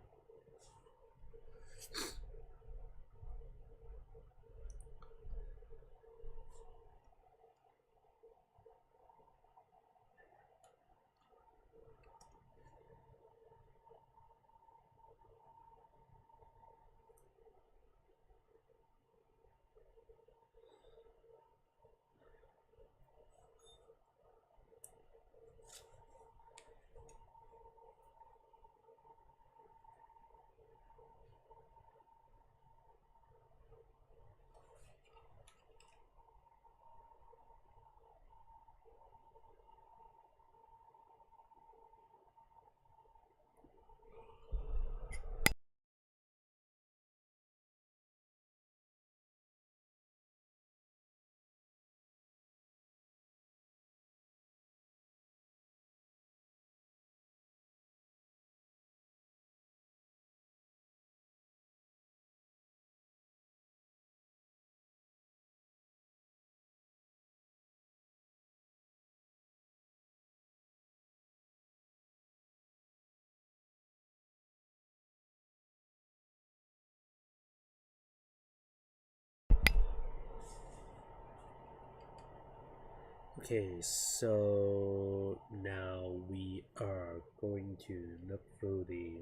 Okay, so now we are going to look through the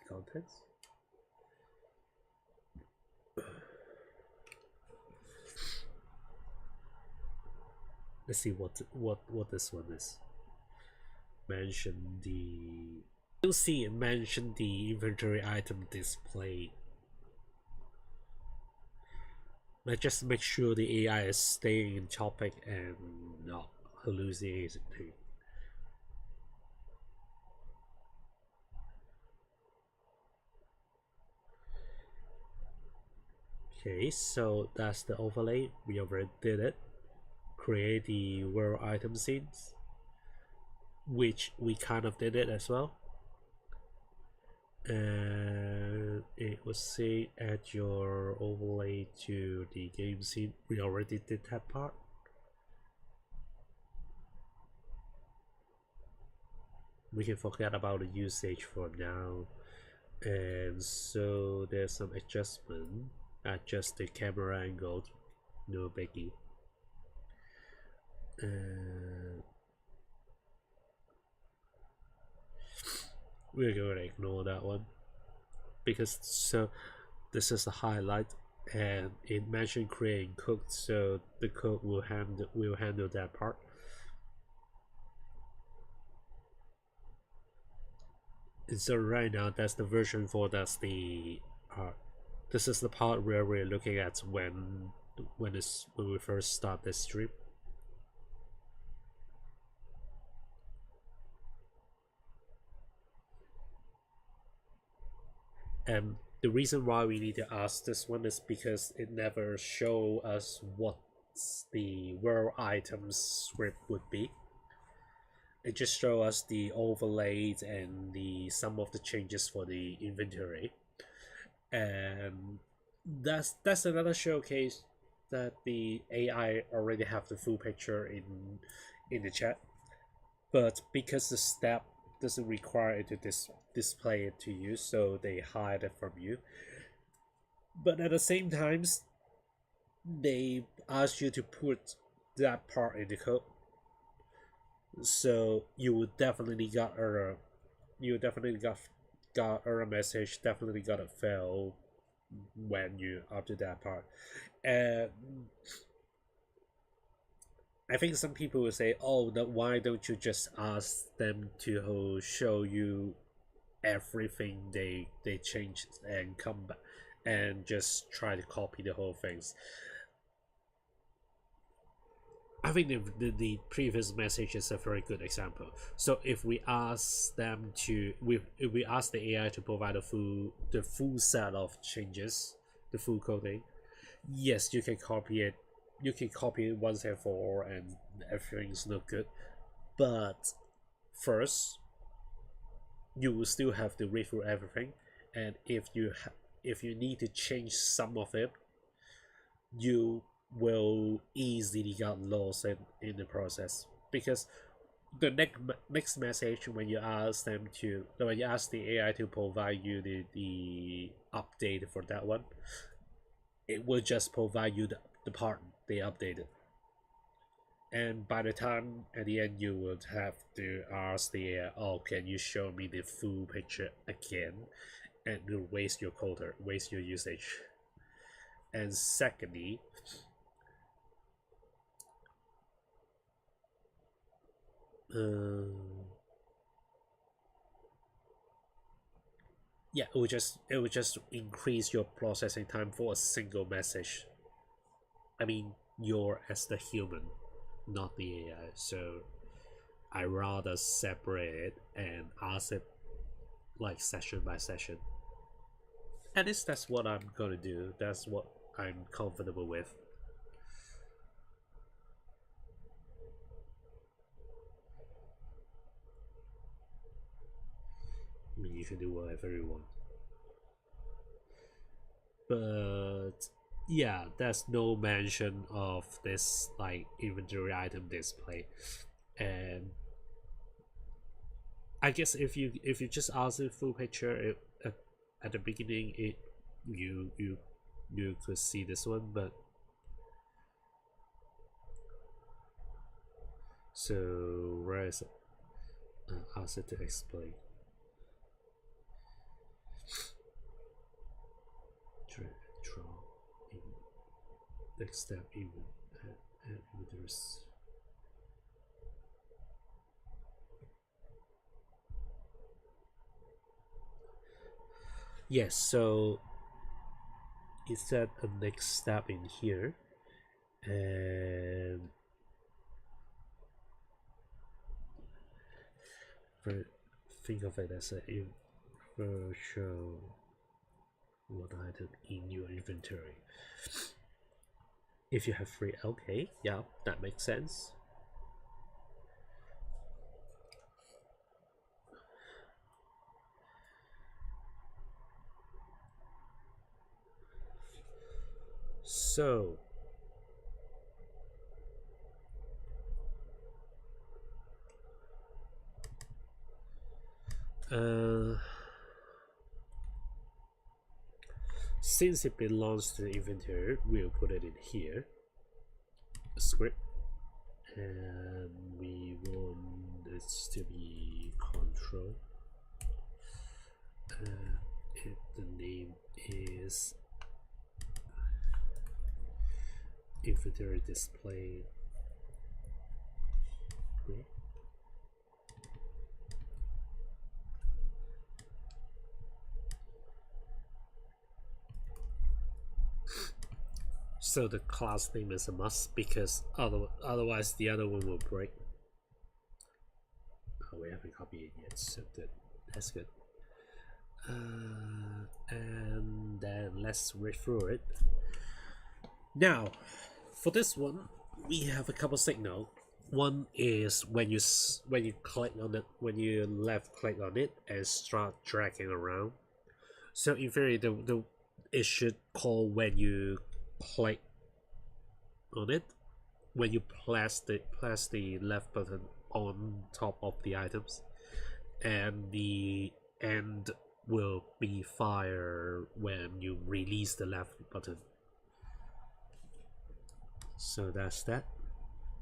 contents. Let's see what this one is. Mention the you'll see it mention the inventory item display. Let's just make sure the AI is staying in topic and not hallucinating. Okay, so that's the overlay. We already did it. Create the world item scenes, which we kind of did it as well. And it will say add your overlay to the game scene. We already did that part. We can forget about the usage for now. And so there's some adjustment. Adjust the camera angle, no biggie. We're going to ignore that one because so this is a highlight and it mentioned creating code, so the code will handle that part. And so right now that's the version 4. That's the this is the part where we're looking at when we first start this stream. And the reason why we need to ask this one is because it never show us what the world items script would be. It just show us the overlays and the some of the changes for the inventory, and that's another showcase that the AI already have the full picture in the chat, but because the step doesn't require it to display it to you, so they hide it from you. But at the same times, they ask you to put that part in the code, so you would definitely got error. You definitely got error message. Definitely got a fail when you up to that part. And I think some people will say, "Oh, why don't you just ask them to show you everything they changed and come back and just try to copy the whole things?" I think the previous message is a very good example. So if we ask them to, if we ask the AI to provide the full set of changes, the full coding, yes, you can copy it you can copy it once and for all and everything's no good. But first, you will still have to read through everything, and if you need to change some of it, you will easily get lost in the process, because the next message, when you ask the AI to provide you the update for that one, it will just provide you the part they updated. And by the time at the end, you would have to ask the AI, oh, can you show me the full picture again? And you'll waste your quota, waste your usage. And secondly, yeah, it would just increase your processing time for a single message. I mean, you're as the human, not the AI. So I rather separate it and ask it like session by session. At least that's what I'm gonna do. That's what I'm comfortable with. I mean, you can do whatever you want. But yeah, there's no mention of this like inventory item display. And I guess if you just ask the full picture, at the beginning, you you could see this one, but so where is it? Ask it to explain. Draw in next step even and there's yes. So it said a next step in here, and think of it as a virtual one item in your inventory. If you have three, okay, yeah, that makes sense. So since it belongs to the inventory, we'll put it in here, a script, and we want this to be control. The name is inventory display. Okay. So the class name is a must, because otherwise the other one will break. Oh, we haven't copied it yet, so that's good. And then let's read through it. Now, for this one, we have a couple signals. One is when you click on it, when you left click on it and start dragging around. So in theory, the it should call when you click on it, when you press the left button on top of the items, and the end will be fire when you release the left button. So that's that.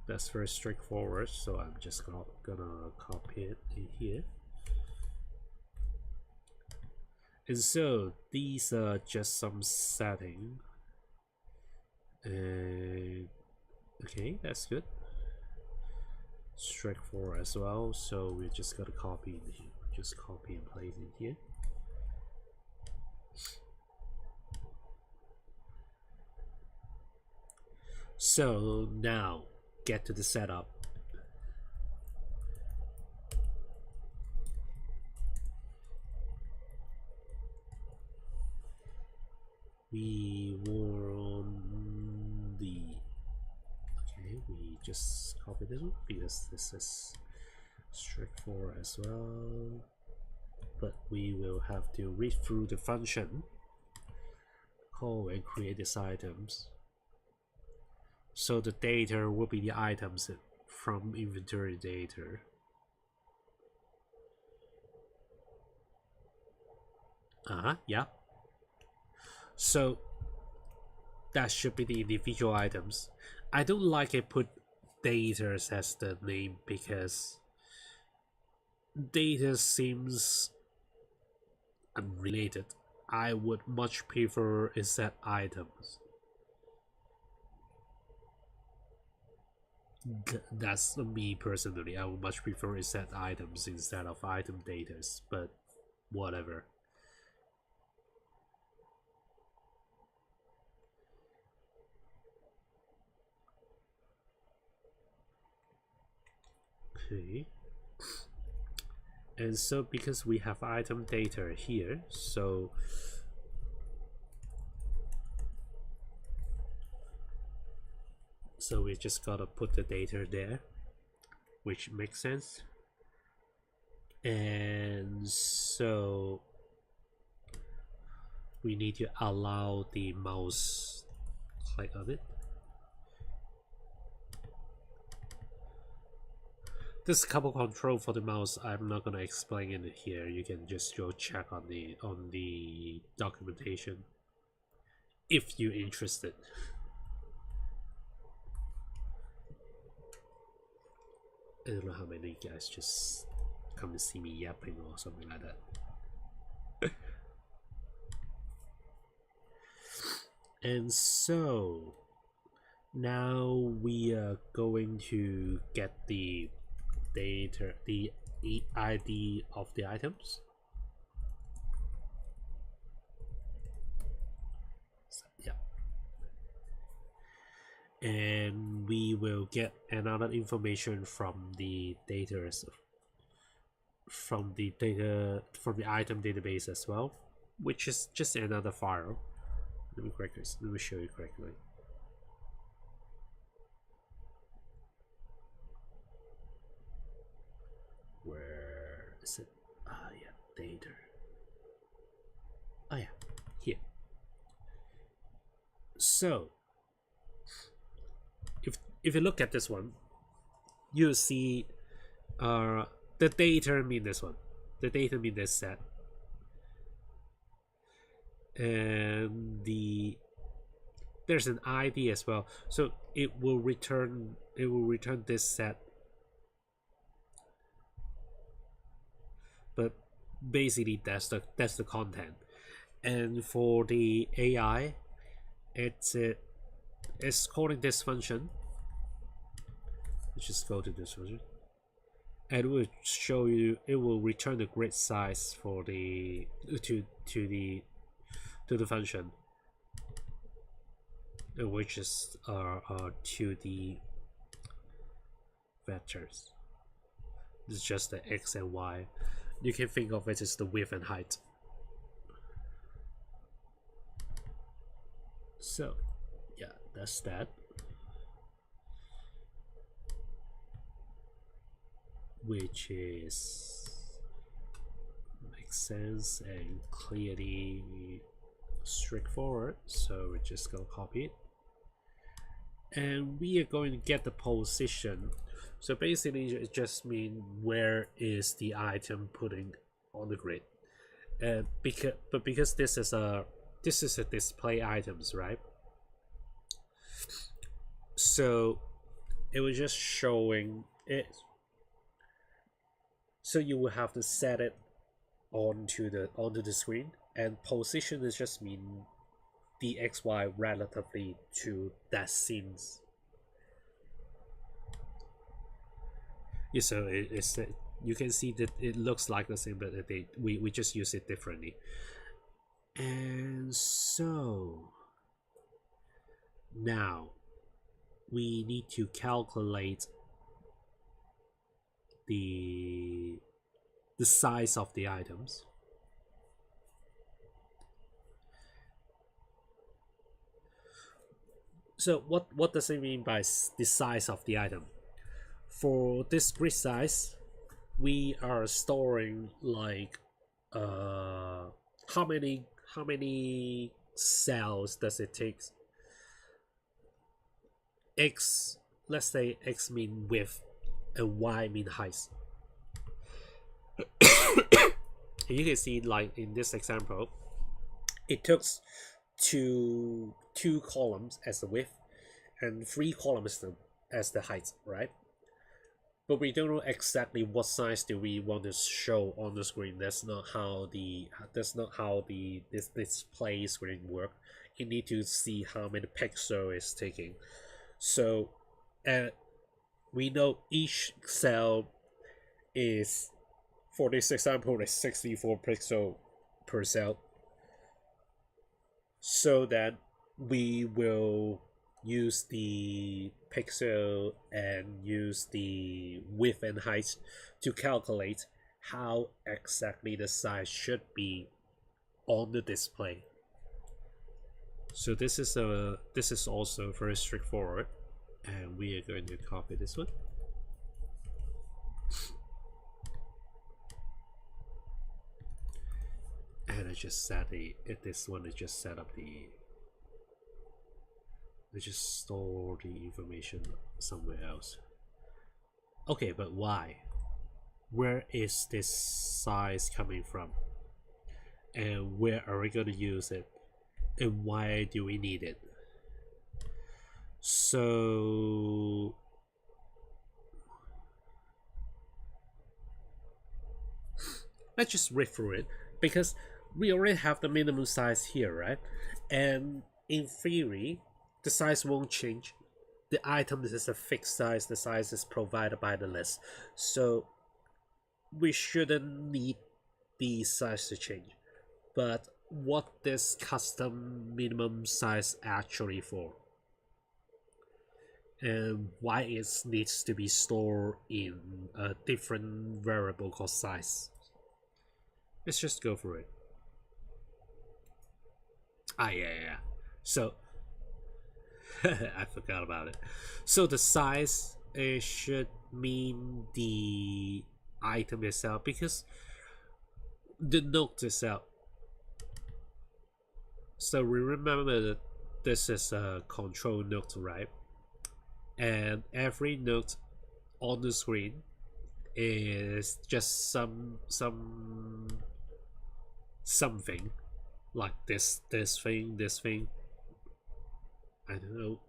That's very straightforward. So I'm just gonna copy it in here. And so these are just some setting. And okay, that's good. Straightforward as well. So we're just gonna copy in here. Just copy and place in here. So now get to the setup. We want the just copy this one because this is straightforward as well. But we will have to read through the function, call and create these items. So the data will be the items from inventory data. Yeah. So that should be the individual items. I don't like it put data as the name because data seems unrelated. I would much prefer is set items. That's me personally. I would much prefer is set items instead of item datas, but whatever. Okay. And so because we have item data here, so we just gotta put the data there, which makes sense. And so we need to allow the mouse click on it. This couple control for the mouse, I'm not gonna explain it here. You can just go check on the documentation if you're interested. I don't know how many guys just come to see me yapping or something like that. And so now we are going to get the data, the ID of the items. So, yeah. And we will get another information from the data, from the item database as well, which is just another file. Let me correct this. Let me show you correctly. Where is it? Yeah, data. Yeah, here. So if you look at this one, you'll see the data mean this one. The data mean this set. And there's an ID as well. So it will return this set. But basically that's the content. And for the AI, it's calling this function. Let's just go to this function, and it will show you. It will return the grid size for the to the function, which is 2D vectors. It's just the x and y. You can think of it as the width and height. So yeah, that's that. Which is makes sense and clearly straightforward. So we're just gonna copy it, and we are going to get the position. So basically it just means where is the item putting on the grid. Because this is a display items, right? So it was just showing it. So you will have to set it onto the screen, and position is just mean the XY relatively to that scenes. Yeah, so it's you can see that it looks like the same, but we just use it differently. And so now we need to calculate the size of the items. So what does it mean by the size of the item? For this grid size, we are storing like how many cells does it take? X, let's say X mean width and Y mean height. You can see like in this example, it took two columns as the width and 3 columns as the height, right? But we don't know exactly what size do we want to show on the screen. That's not how this display screen work. You need to see how many pixels it's taking. So, we know each cell is, for this example, is 64 pixel per cell. So that we will use the pixel and use the width and height to calculate how exactly the size should be on the display. So this is also very straightforward, and we are going to copy this one. And I just set this one is just set up the, I just store the information somewhere else. Okay, but why? Where is this size coming from? And where are we going to use it? And why do we need it? So let's just read through it, because we already have the minimum size here, right? And in theory, the size won't change. The item is a fixed size. The size is provided by the list. So we shouldn't need the size to change. But what this custom minimum size actually for? And why it needs to be stored in a different variable called size? Let's just go through it. Yeah. So I forgot about it. So the size, it should mean the item itself, because the note itself. So we remember that this is a control note, right? And every note on the screen is just something like this thing. I don't know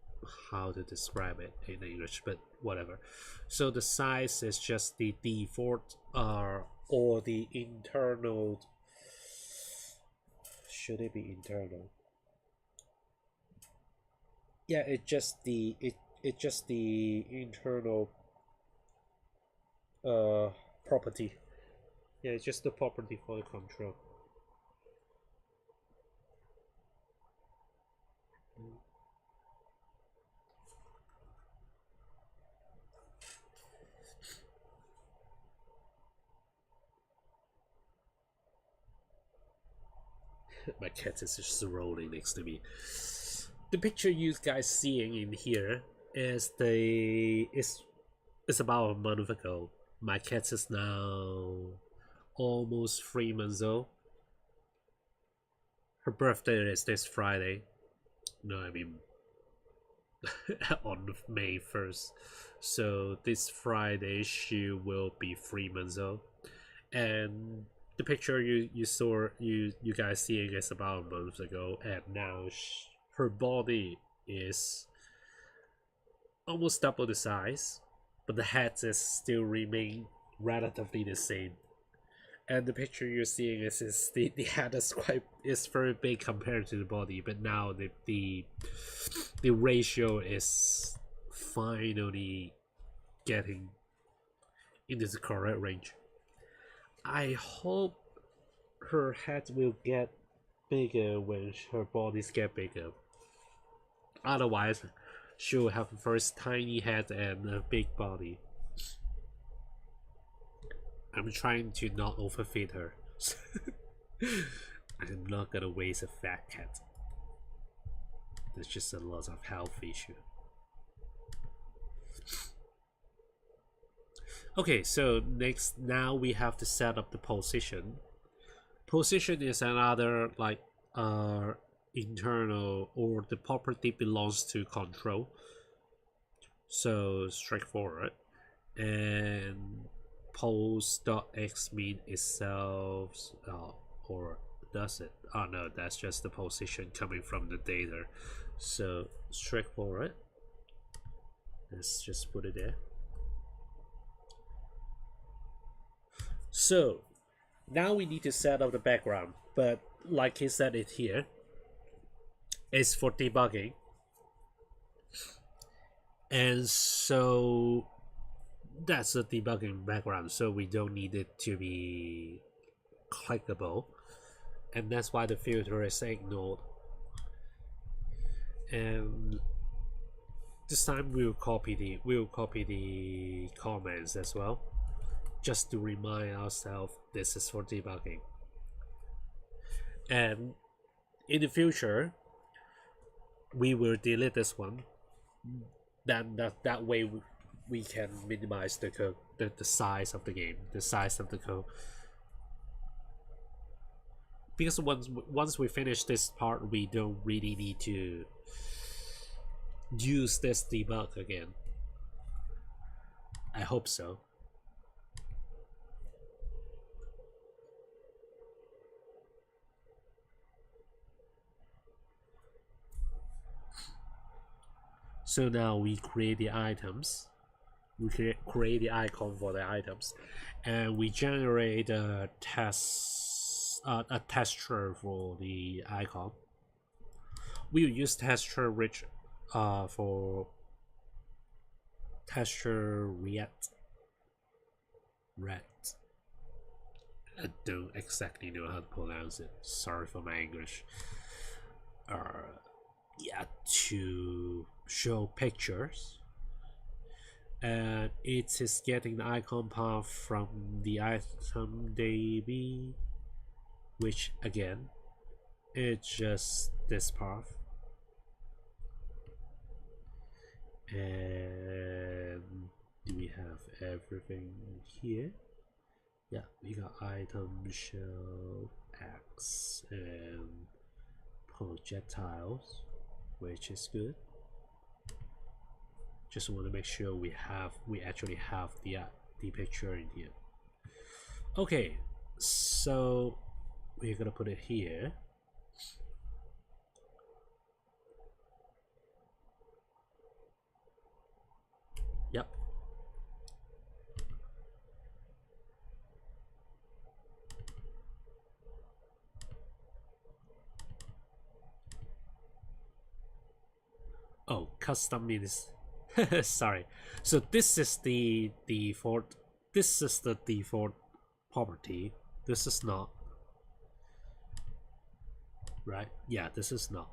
how to describe it in English, but whatever. So the size is just the default or the internal. Should it be internal? Yeah, it's just the internal property. Yeah, it's just the property for the control. My cat is just rolling next to me. The picture you guys seeing in here is it's about a month ago. My cat is now almost 3 months old. Her birthday is this Friday. No, I mean on May 1st. So this Friday she will be 3 months old. And the picture you saw you guys seeing is about a month ago, and now her body is almost double the size, but the head is still remain relatively the same. And the picture you're seeing is the head is very big compared to the body, but now the ratio is finally getting into the correct range. I hope her head will get bigger when her bodies get bigger. Otherwise, she'll have first tiny head and a big body. I'm trying to not overfeed her. I'm not gonna waste a fat cat. there's just a lot of health issue. Okay, so now we have to set up the position. Position is another like internal, or the property belongs to control. So straightforward. And pose.x mean itself, or does it? Oh no, that's just the position coming from the data. So straightforward. Let's just put it there. So now we need to set up the background, but like he said it here, it's for debugging. And so that's the debugging background, so we don't need it to be clickable, and that's why the filter is ignored. And this time we'll copy the comments as well, just to remind ourselves this is for debugging. And in the future we will delete this one, then that way we can minimize the code, the size of the game, the size of the code. Because once we finish this part, we don't really need to use this debug again. I hope so. So now we create the items, we create the icon for the items, and we generate a texture for the icon. We'll use texture rich for texture red. I don't exactly know how to pronounce it. Sorry for my English. Yeah, to show pictures, and it is getting the icon path from the item DB, which again it's just this path. And do we have everything here? Yeah, we got item show X and projectiles, which is good. Just want to make sure we actually have the picture in here. Okay, so we're gonna put it here. Yep. Oh, custom means sorry. So this is the default. This is the default property. This is not. Right? Yeah, this is not.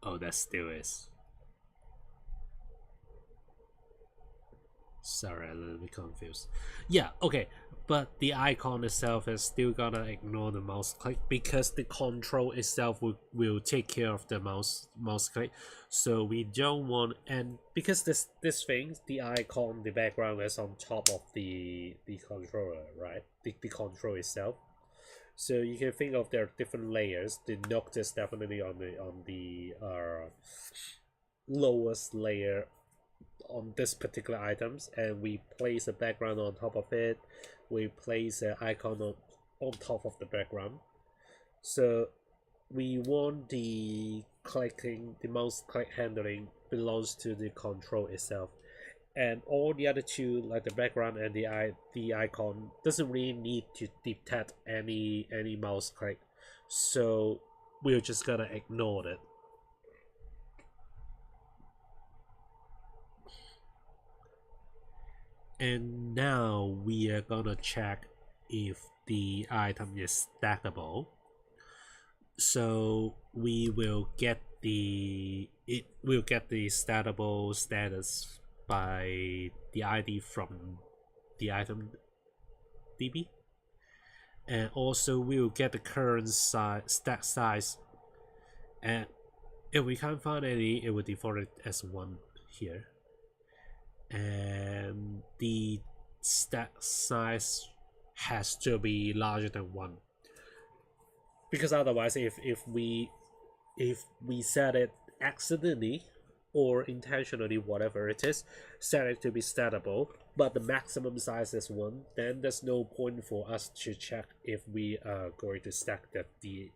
Oh, that still is. Sorry, a little bit confused. Yeah, okay, but the icon itself is still gonna ignore the mouse click, because the control itself will take care of the mouse click. So we don't want, and because this thing, the icon, the background is on top of the controller, right? The control itself. So you can think of there are different layers. The note is definitely on the lowest layer on this particular items, and we place a background on top of it. We place an icon on top of the background. So we want the clicking, the mouse click handling belongs to the control itself, and all the other two, like the background and the icon, doesn't really need to detect any mouse click. So we're just gonna ignore it. And now we are gonna check if the item is stackable. So we will get the stackable status by the ID from the item DB, and also we will get the current size, stack size, and if we can't find any, it will default it as 1 here, and the stack size has to be larger than 1, because otherwise if we set it accidentally or intentionally, whatever it is, set it to be stackable, but the maximum size is 1, then there's no point for us to check if we are going to stack the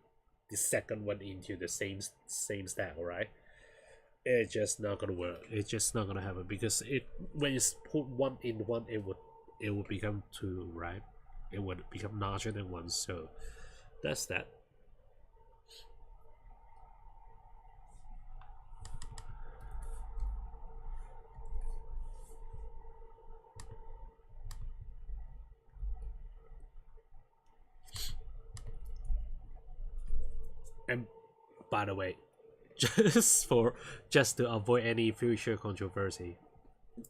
second one into the same stack, right? It's just not gonna work. It's just not gonna happen, because when you put 1 in 1, it would become 2, right? It would become larger than 1. So that's that. And by the way, just to avoid any future controversy,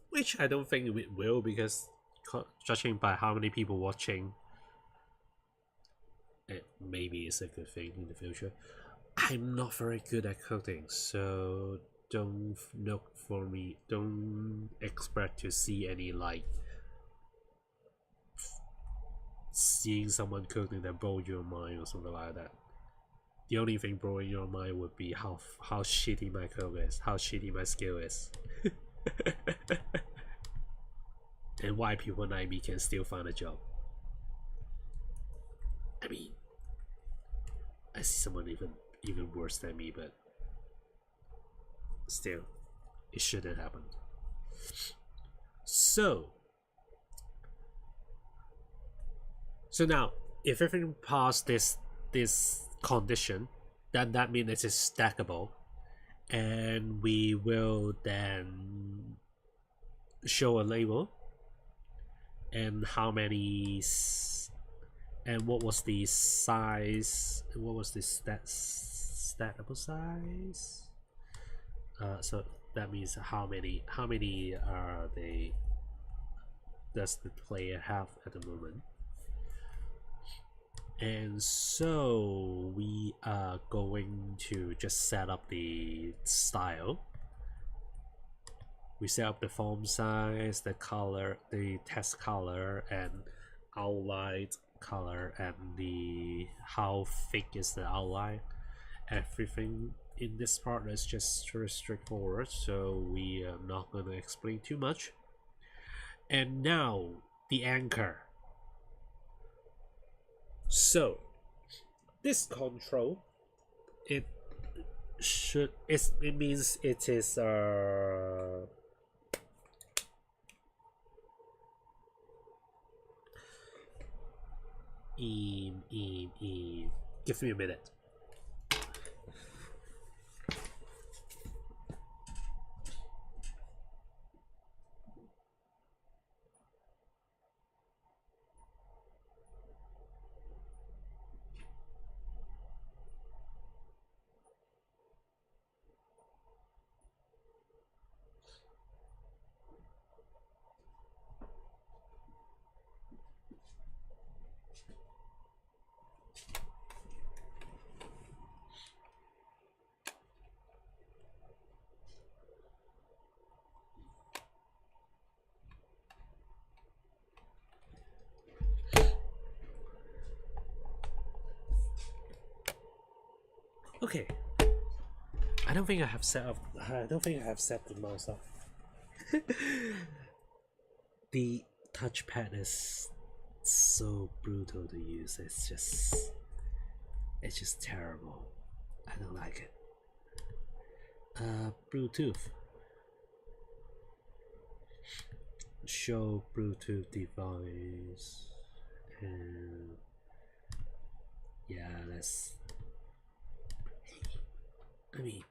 which I don't think it will, because judging by how many people watching, maybe it's a good thing in the future. I'm not very good at cooking, so don't look for me. Don't expect to see any like seeing someone cooking that blow your mind or something like that. The only thing blowing your mind would be how shitty my cook is, how shitty my skill is, and why people like me can still find a job. I mean, I see someone even worse than me, but still, it shouldn't happen. So now, if everything passed this condition, then that means it is stackable, and we will then show a label and how many and what was the size, what was the stackable size. So that means how many are they does the player have at the moment. And so we are going to just set up the style. We set up the font size, the color, the text color, and outline color, and the how thick is the outline. Everything in this part is just very straightforward, so we are not going to explain too much. And now the anchor. So this control, it means it is give me a minute. Okay, I don't think I have set the mouse up. The touchpad is so brutal to use. It's just terrible. I don't like it. Bluetooth. Show Bluetooth device, and yeah, let's. I mean,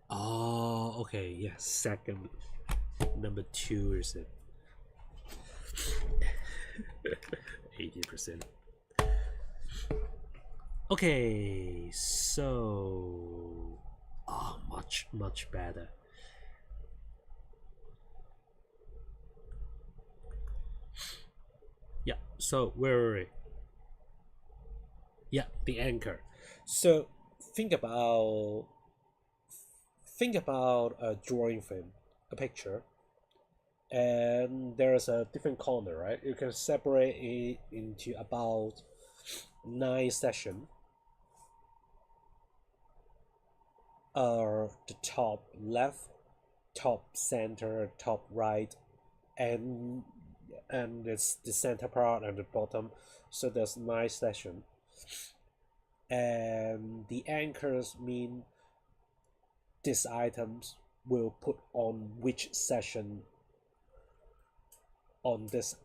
oh, okay, yeah, second, number 2 is it? 80%. Okay, so Oh, much better. Yeah. So where were we? Yeah, the anchor. So think about think about a drawing frame, a picture, and there's a different corner, right? You can separate it into about 9 sections. The top left, top center, top right, and it's the center part and the bottom. So there's 9 sections, and the anchors mean these items will put on which section on this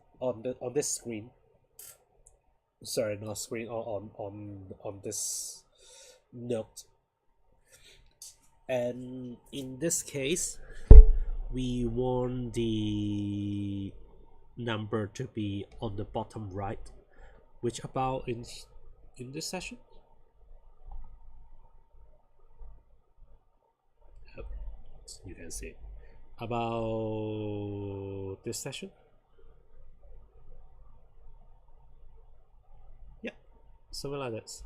screen. Sorry, not screen, on this note. And in this case, we want the number to be on the bottom right, which about in this session. Yep, you can see about this session. Yeah, something like this.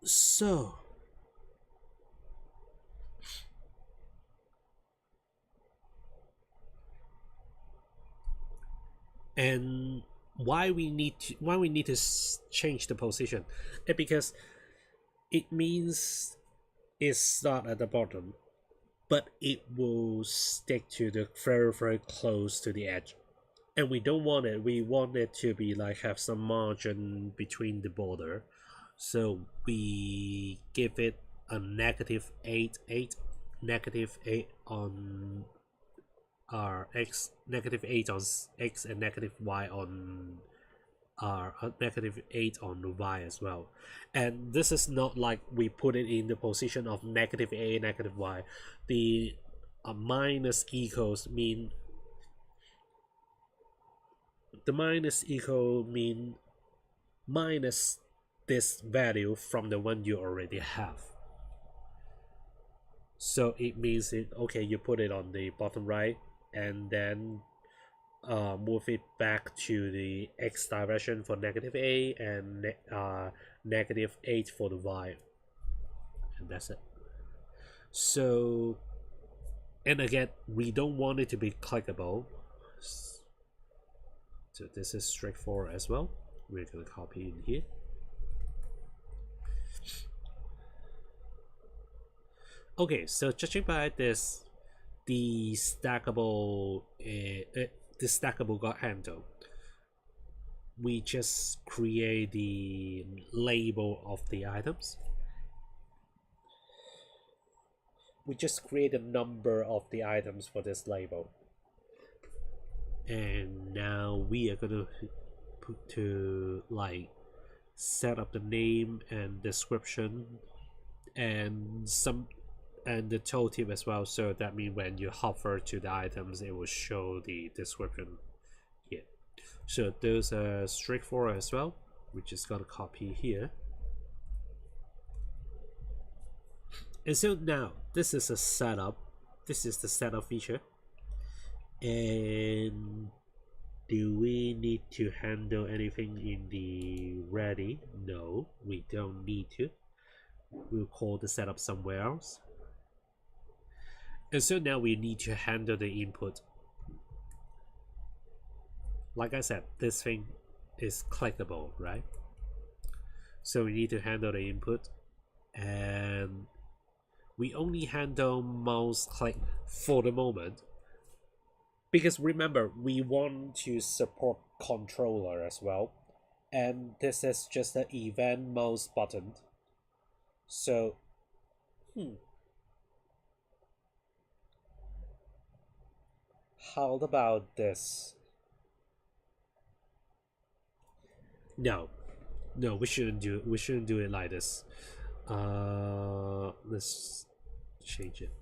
So and why we need to change the position, because it means it's not at the bottom, but it will stick to the very close to the edge, and we don't want it. We want it to be like have some margin between the border, so we give it a -8 -8 on our x, -8 on x, and -y on r, -8 on the y as well. And this is not like we put it in the position of -a, -y. The minus equals mean the minus equal mean minus this value from the one you already have. So it means it okay, you put it on the bottom right, and then move it back to the x direction for -a, and -8 for the y, and that's it. So, and again, we don't want it to be clickable, so this is straightforward as well. We're going to copy in here. Okay, so judging by this, the stackable God handle, we just create the label of the items. We just create a number of the items for this label, and now we are gonna put to like set up the name and description and the tooltip as well, so that means when you hover to the items, it will show the description here. So those are straightforward as well. We just gotta copy here. And so now this is a setup. This is the setup feature. And do we need to handle anything in the ready? No, we don't need to. We'll call the setup somewhere else. And so now we need to handle the input. Like I said, this thing is clickable, right? So we need to handle the input, and we only handle mouse click for the moment, because remember, we want to support controller as well, and this is just an event mouse button. So how about this? No, no, we shouldn't do it like this. Let's change it.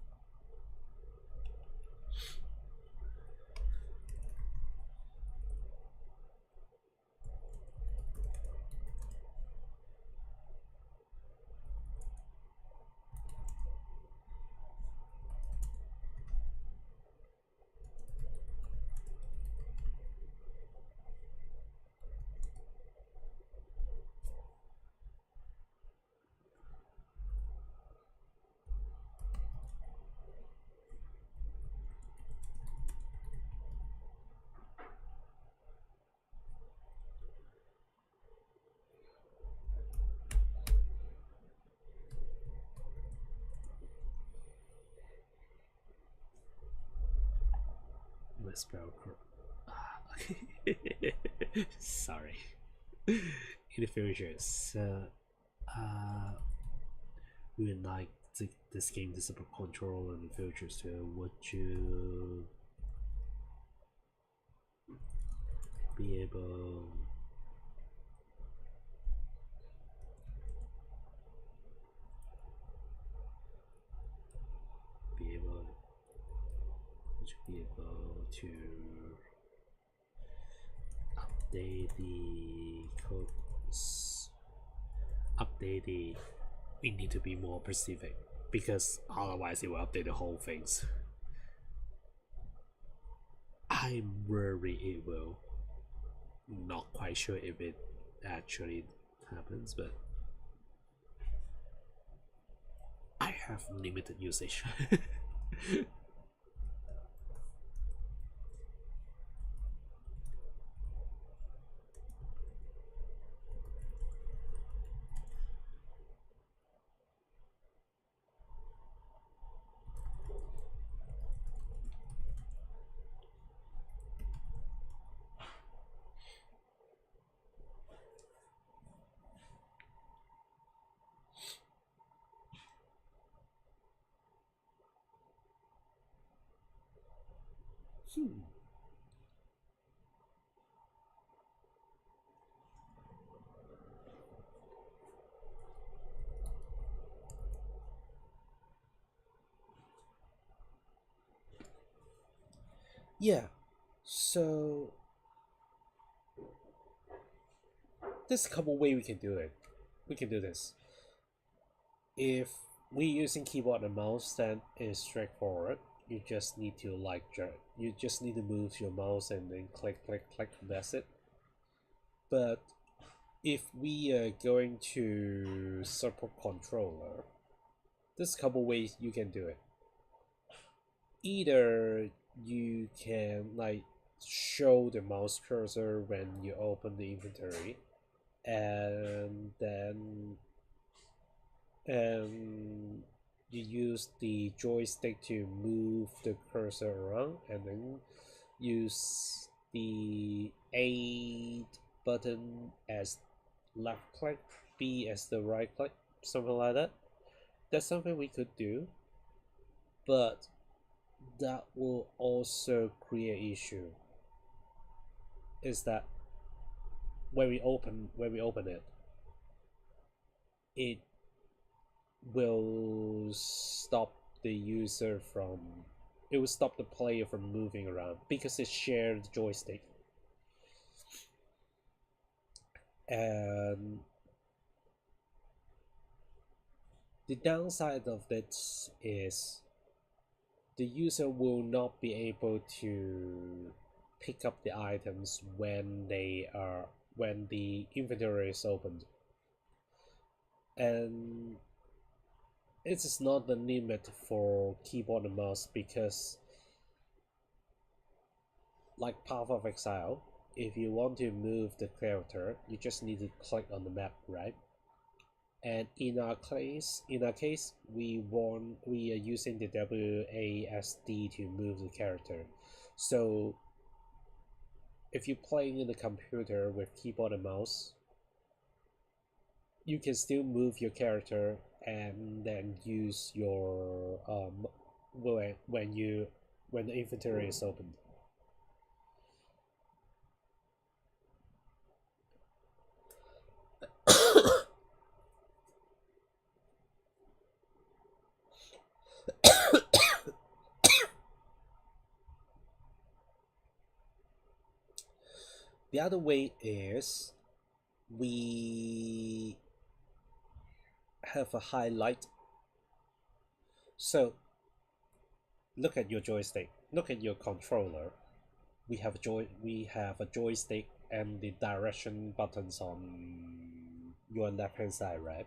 spell sorry. In the future, so uh, we would like this game to support control in the future. So would you be able be able would you be able to update the codes? Update the. We need to be more specific because otherwise it will update the whole things. I'm worried it will. Not quite sure if it actually happens, but I have limited usage. Yeah, so there's a couple way we can do it. We can do this. If we're using keyboard and mouse, then it's straightforward. You just need to you just need to move your mouse and then click, click, click. That's it. But if we are going to support controller, there's a couple ways you can do it. Either you can like show the mouse cursor when you open the inventory, and then you use the joystick to move the cursor around, and then use the A button as left click, B as the right click, something like that. That's something we could do, but that will also create issue. Is that when we open it, it will stop the user from it will stop the player from moving around because it's shared joystick. And the downside of this is the user will not be able to pick up the items when the inventory is opened. And it is not the limit for keyboard and mouse because, like Path of Exile, if you want to move the character, you just need to click on the map, right? And in our case, we are using the WASD to move the character. So if you're playing in the computer with keyboard and mouse, you can still move your character and then use your when the inventory is opened. The other way is we have a highlight. So look at your joystick, look at your controller. We have a joystick and the direction buttons on your left hand side, right?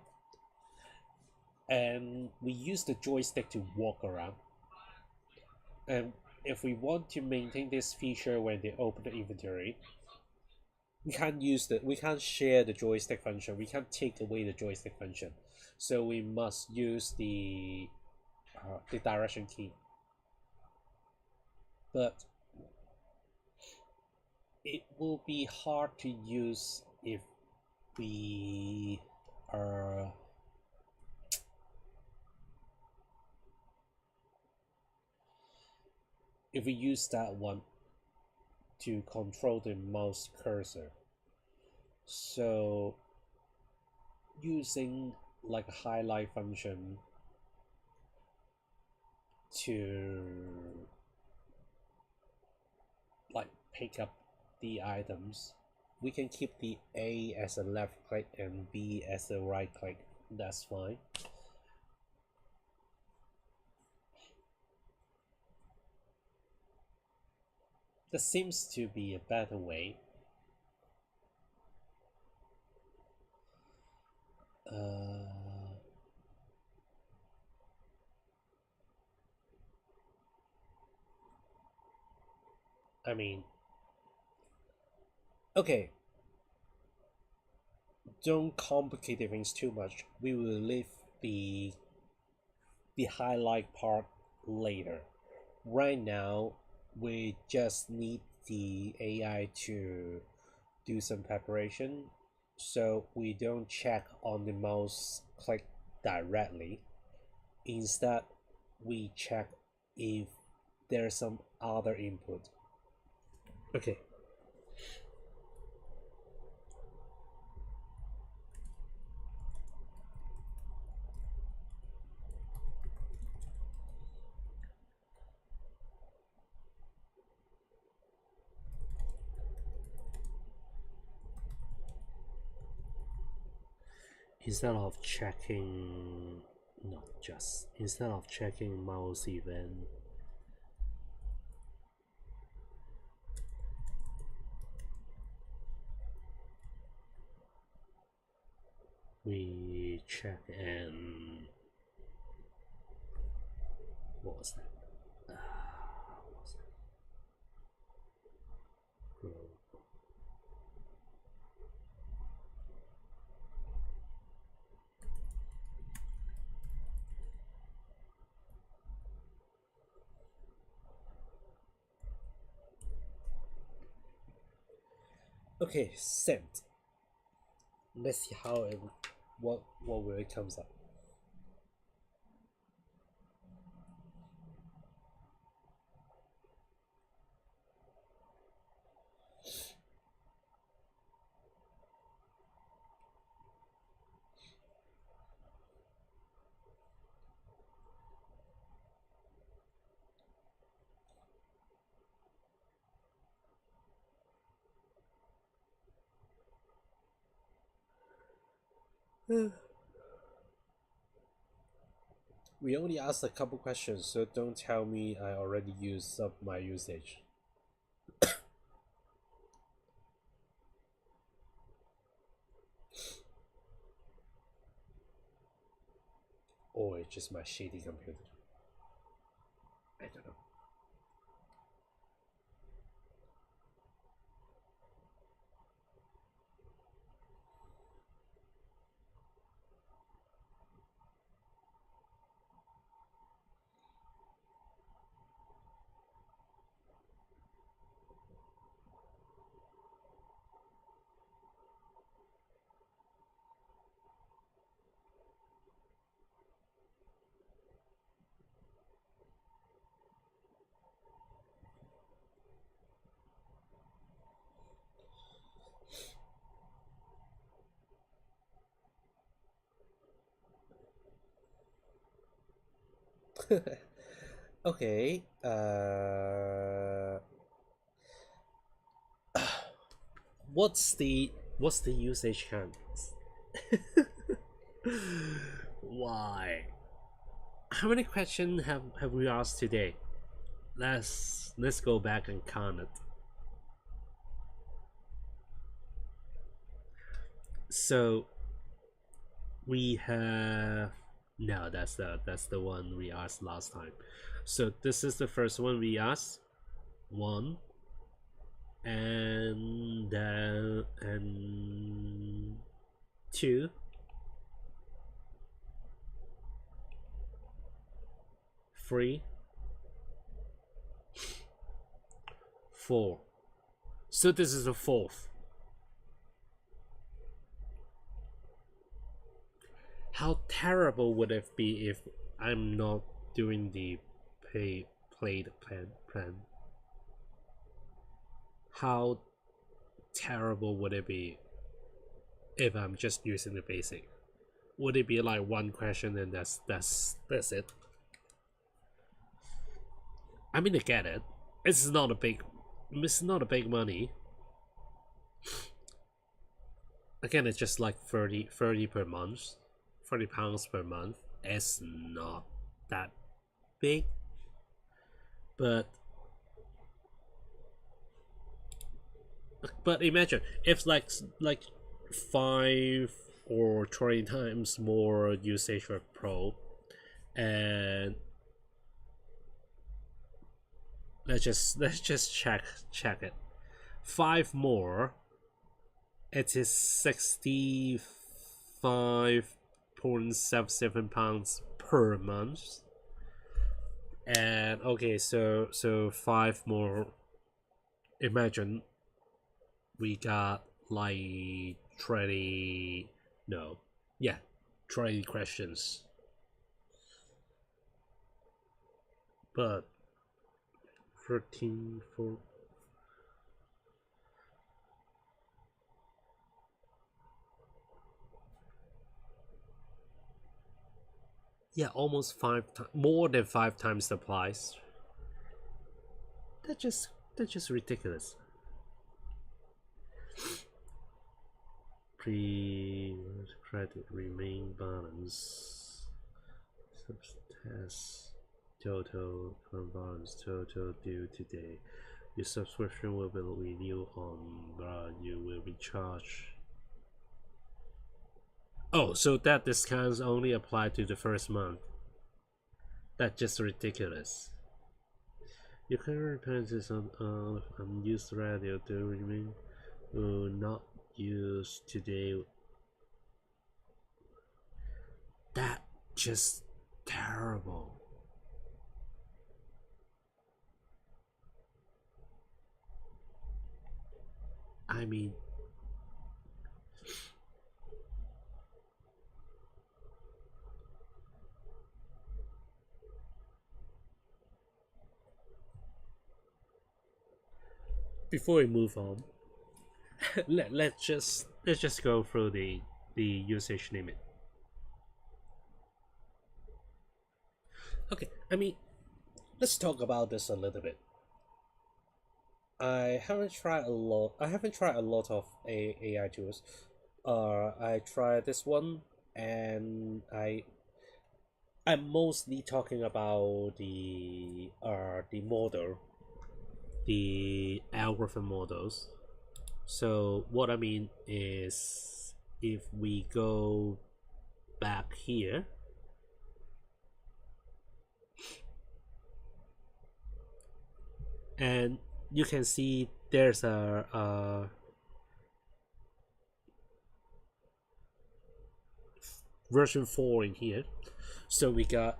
And we use the joystick to walk around. And if we want to maintain this feature when they open the inventory, we can't share the joystick function. We can't take away the joystick function. So we must use the direction key. But it will be hard to use we are if we use that one to control the mouse cursor. So using like a highlight function to like pick up the items, we can keep the A as a left click and B as a right click. That's fine. That seems to be a better way. I mean, okay, don't complicate things too much. We will leave the highlight part later. Right now, we just need the AI to do some preparation, so we don't check on the mouse click directly. Instead, we check if there's some other input. Okay. Instead of checking, not just, instead of checking mouse event, we check and what was that? What was that? Okay, sent. Let's see how it what where it comes up. We only asked a couple questions, so don't tell me I already used up my usage. Or it's just my shitty computer. I don't know. Okay. What's the usage count? Why? How many questions have we asked today? Let's go back and count it. So we have no, that's the one we asked last time. So this is the first one we asked. One and two, three, four. So this is the fourth. How terrible would it be if I'm not doing the played plan? How terrible would it be if I'm just using the basic? Would it be like one question and that's it? I mean, I get it. It's not a big money. Again, it's just like 30 per month, £30 per month. It's not that big, but imagine if like 5 or 20 times more usage of Pro, and let's just check it. Five more, it is £65.77 per month. And okay, so five more. Imagine we got like 20, no, yeah, 20 questions, but 13 for, yeah, almost more than 5 times the price. That's just ridiculous. Pre credit remain balance subtest total current balance total due today. Your subscription will be renewed on you will be charged. Oh, so that discounts only apply to the first month. That's just ridiculous. Your current prices on unused radio to remain not used today. That just terrible. I mean, before we move on, let's just go through the usage limit. Okay, I mean, let's talk about this a little bit. I haven't tried a lot. I haven't tried a lot of AI tools. I tried this one, and I'm mostly talking about the model, the algorithm models. So what I mean is, if we go back here, and you can see there's a version 4 in here. So we got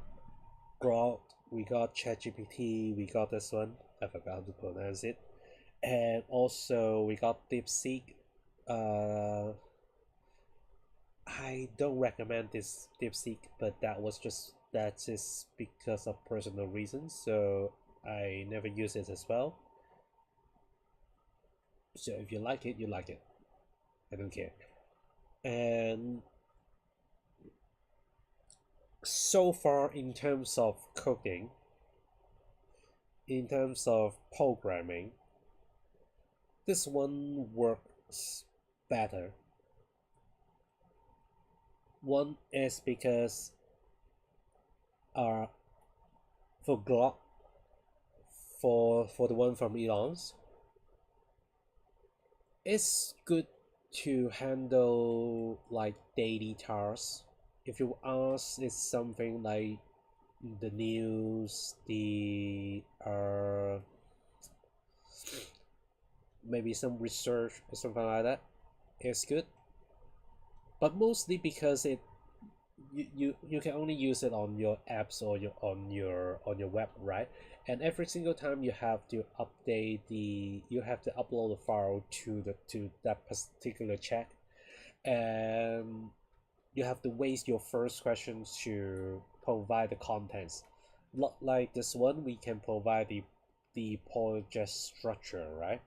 Grok, we got ChatGPT, we got this one, I forgot how to pronounce it, and also we got DeepSeek. uh I don't recommend this DeepSeek, but that is because of personal reasons, so I never use it as well. So if you like it, you like it. I don't care. And so far, in terms of coding, in terms of programming, this one works better. One is because uh for Glock, for the one from Elon's, it's good to handle like daily tasks. If you ask, it's something like the news, the maybe some research or something like that. It's good, but mostly because you can only use it on your apps or your web, right? And every single time you have to upload the file to that particular chat, and you have to waste your first questions to provide the contents. Not like this one, we can provide the project structure, right?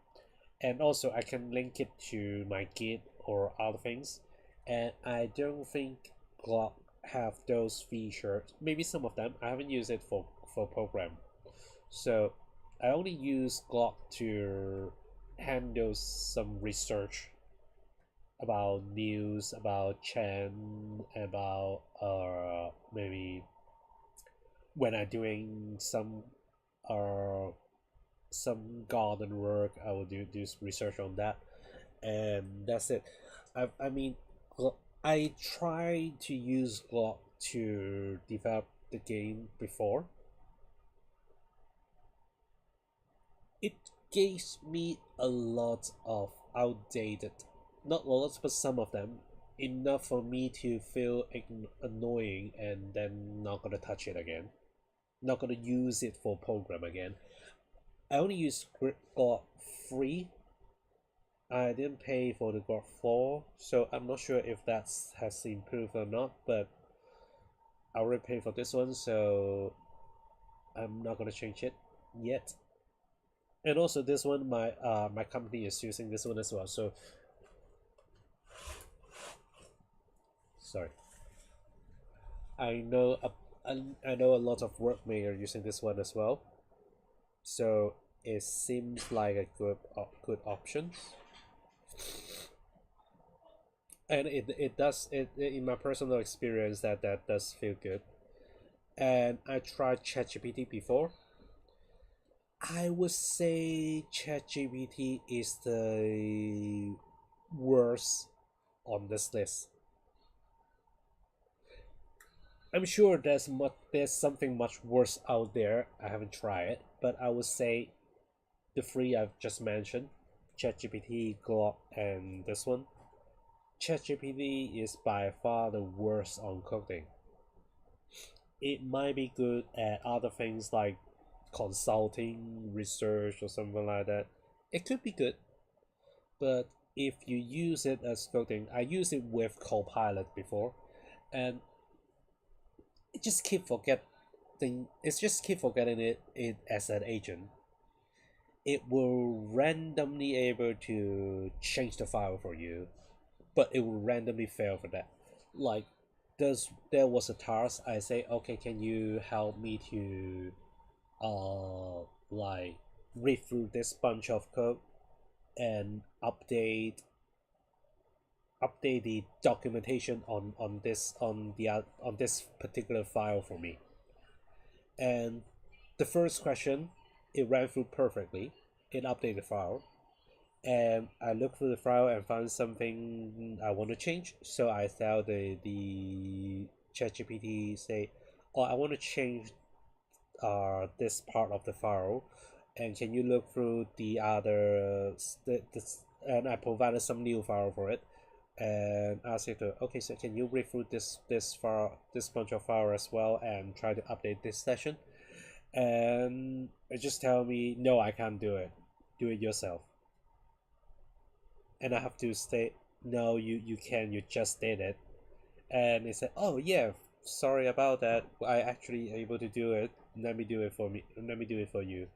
And also I can link it to my Git or other things. And I don't think Glock have those features. Maybe some of them. I haven't used it for program. So I only use Glock to handle some research about news, about Chen, about maybe when I'm doing uh some garden work, I will do research on that, and that's it. I mean, I tried to use Glock to develop the game before. It gives me a lot of outdated, not lots, but some of them, enough for me to feel annoying and then not gonna touch it again. Not gonna use it for program again. I only use Glock 3. I didn't pay for the Glock 4, so I'm not sure if that has improved or not, but I already paid for this one, so I'm not gonna change it yet. And also this one, my company is using this one as well, so sorry. I know I know a lot of workmates are using this one as well, so it seems like a good option. And it does it in my personal experience that does feel good. And I tried ChatGPT before. I would say ChatGPT is the worst on this list. I'm sure there's something much worse out there. I haven't tried it, but I would say the three I've just mentioned, ChatGPT, Glock, and this one. ChatGPT is by far the worst on coding. It might be good at other things like consulting, research, or something like that. It could be good, but if you use it as coding, I use it with Copilot before, and it just keep forgetting. It's just keep forgetting it as an agent. It will randomly able to change the file for you, but it will randomly fail for that. Like, there was a task. I say, okay, can you help me to like read through this bunch of code and update the documentation on this particular file for me. And the first question, it ran through perfectly. It updated the file, and I looked through the file and found something I want to change. So I tell the ChatGPT, say, "Oh, I want to change this part of the file, and can you look through the other and I provided some new file for it, and asked it to, okay, so can you read through this file, this bunch of file as well, and try to update this session. And it just tell me, no, I can't do it. Do it yourself. And I have to say, no, you can. You just did it. And they said, oh yeah, sorry about that. I actually able to do it. Let me do it for me. Let me do it for you.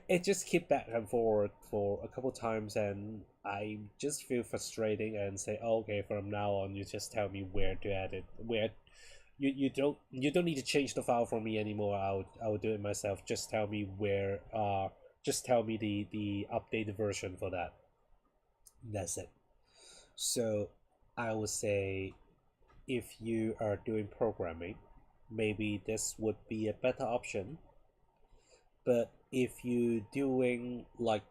It just keep back and forward for a couple times, and I just feel frustrating and say, oh, okay, from now on, you just tell me where to add it. Where you don't need to change the file for me anymore. I will do it myself. Just tell me where. Just tell me the updated version for that. That's it. So I would say if you are doing programming, maybe this would be a better option. But if you doing like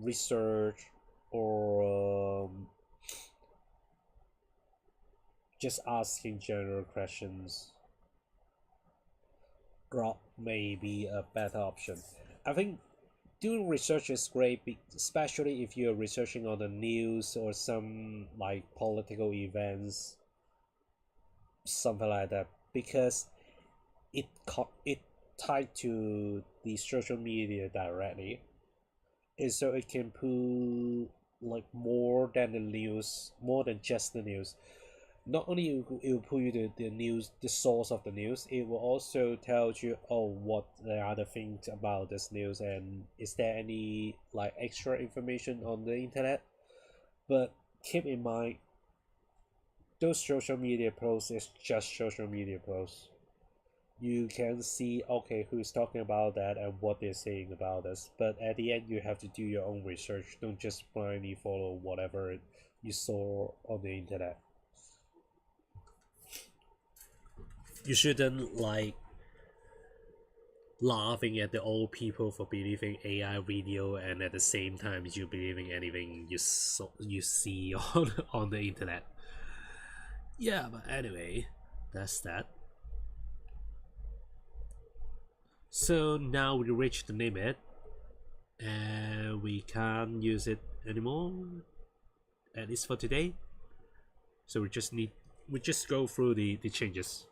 research or just asking general questions, Grok may be a better option. I think doing research is great, especially if you're researching on the news or some like political events. something like that, because it tied to the social media directly, and so it can pull like more than the news, more than just the news. Not only it will pull you the news, the source of the news, it will also tell you, oh, what the other things about this news, and is there any like extra information on the internet. But keep in mind, those social media posts is just social media posts. You can see, okay, who's talking about that and what they're saying about this, but at the end you have to do your own research. Don't just blindly follow whatever you saw on the internet. You shouldn't like laughing at the old people for believing AI video, and at the same time you believing anything you see on the internet. Yeah, but anyway, that's that. So now we reached the limit, and we can't use it anymore, at least for today. So we just go through the changes.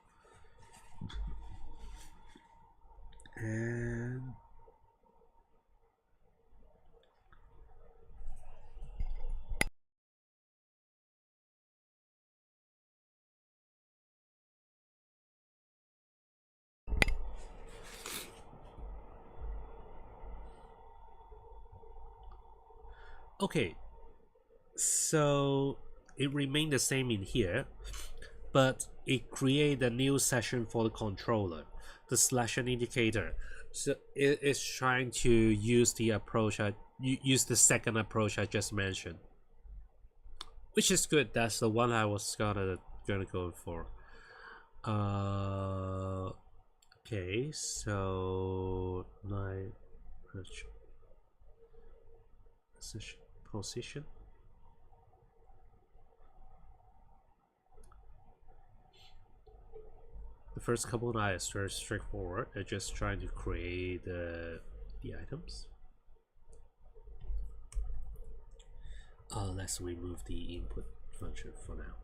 And okay, so it remained the same in here, but it created a new session for the controller, the selection indicator. So it is trying to use the approach use the second approach I just mentioned, which is good. That's the one I was gonna go for. Okay, so my position. The first couple is very straightforward. They're just trying to create the items. Let's remove the input function for now.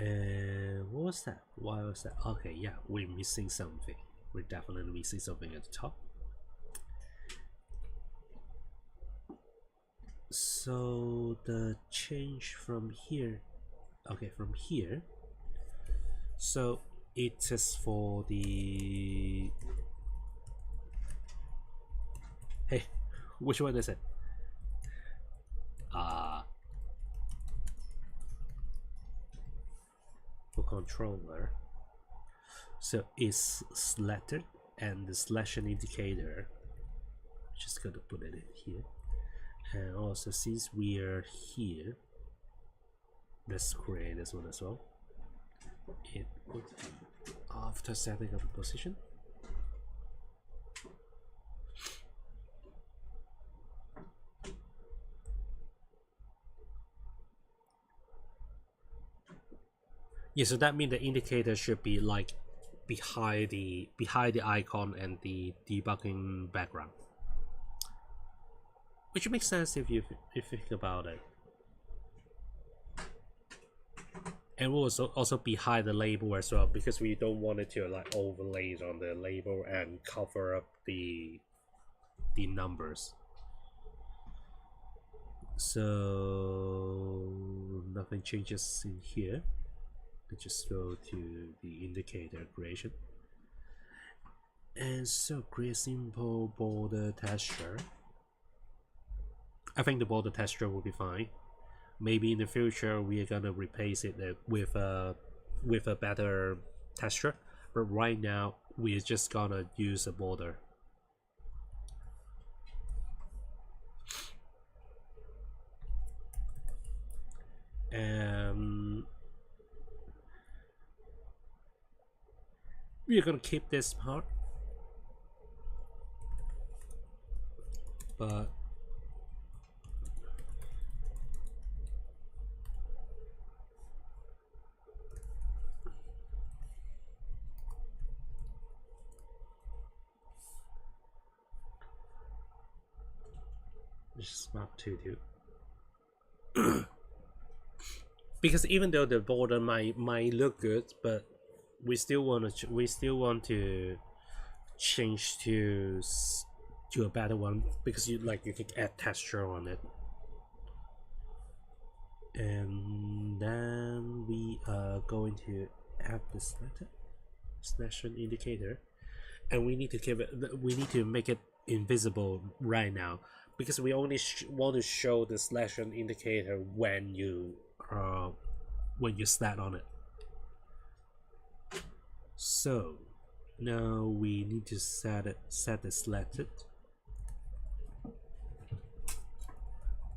And what was that? Why was that? Okay, yeah, we're missing something. We're definitely missing something at the top. So the change from here, okay, from here. So it is for the, hey, which one is it? For controller. So it's selected, and the selection indicator, just gonna put it in here. And also, since we are here, let's create this one as well. It would, after setting up the position, yeah, so that means the indicator should be like behind the icon and the debugging background, which makes sense if you think about it. And we'll also behind the label as well, because we don't want it to like overlay on the label and cover up the numbers. So nothing changes in here. I just go to the indicator creation, and so create a simple border texture. I think the border texture will be fine. Maybe in the future we are gonna replace it with a better texture, but right now we're just gonna use a border. And we're gonna keep this part, but just map to do. because even though the border might look good, but we still want to change to a better one, because you can add texture on it. And then we are going to add the selection indicator, and we need to make it invisible right now, because we only want to show the selection indicator when you select on it. So now we need to set the selected.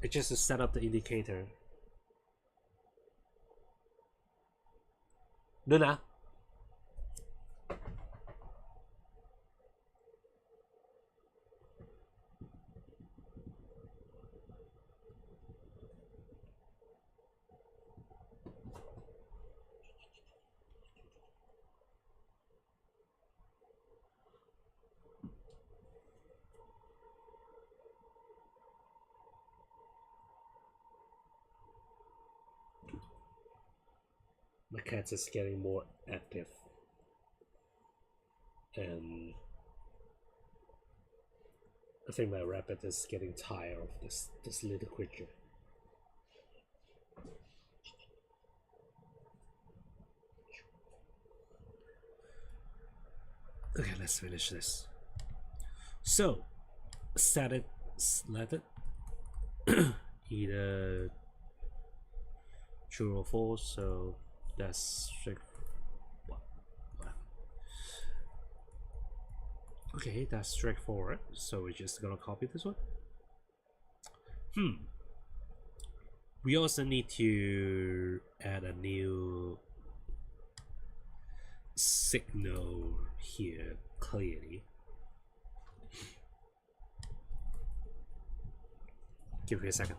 It's just to set up the indicator. Luna. My cat is getting more active, and I think my rabbit is getting tired of this little creature. Okay, let's finish this. So, set it, select it, either true or false. So that's straightforward. Okay, that's straightforward. So we're just gonna copy this one. We also need to add a new signal here clearly. Give me a second.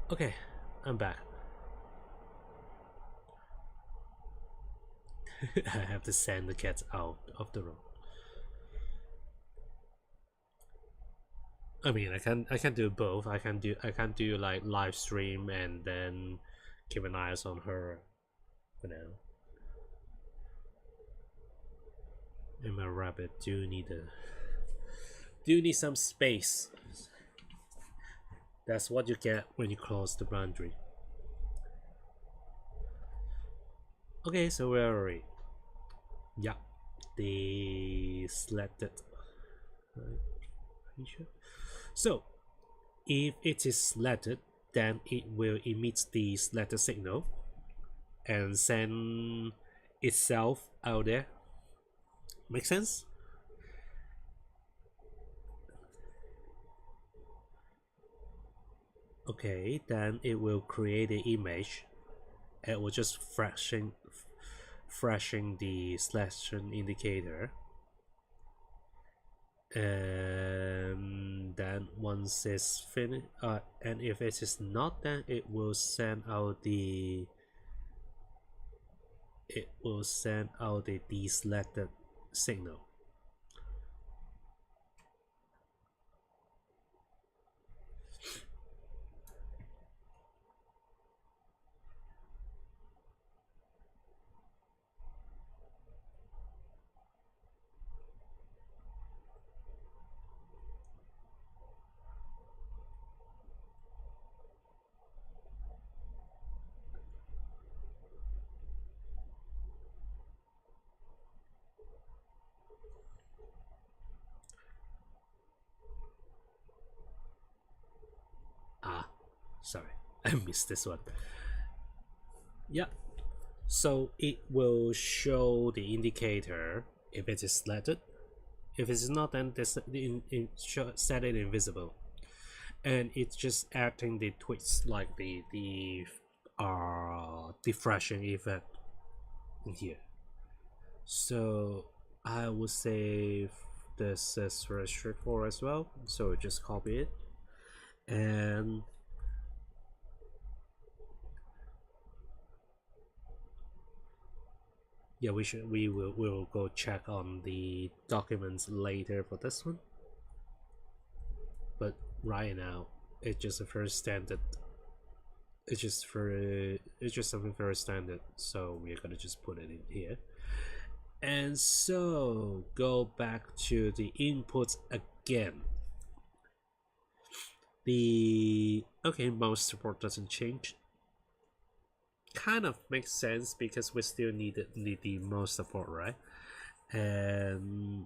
Okay, I'm back. I have to send the cats out of the room. I mean, I can do both. I can do like live stream and then keep an eye on her for now. And my rabbit do need some space. That's what you get when you cross the boundary. Okay, so where are we? Yeah, the selected. So, if it is selected, then it will emit the selected signal and send itself out there. Make sense? Okay, then it will create the image. It will just flashing the selection indicator, and then once it's finished, and if it is not, then it will send out the deselected signal. Sorry, I missed this one. Yeah, so it will show the indicator if it is selected. If it's not, then this set it invisible, and it's just acting the tweaks like the diffraction effect in here. So I would say this is very straightforward as well. So just copy it, and yeah, we will go check on the documents later for this one. But right now, it's just a first standard. It's just something very standard. So we're gonna just put it in here. And so go back to the inputs again. The okay, mouse support doesn't change. Kind of makes sense because we still need the mouse support, right? And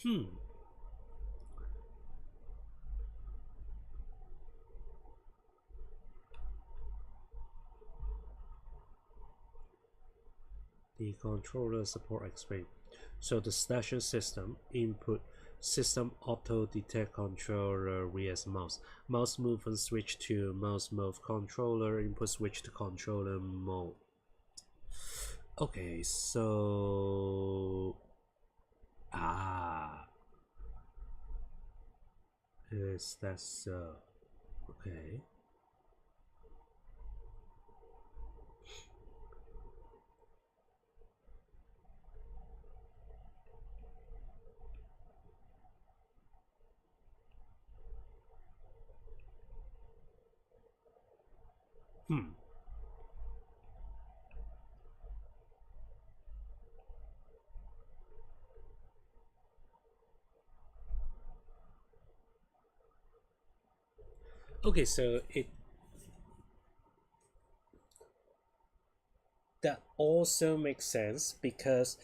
hmm, the controller support explained. So the station system input system auto detect controller vs mouse. Mouse movement switch to mouse move, controller input switch to controller mode. Okay, so is that so? Okay. Hmm. Okay, so it that also makes sense because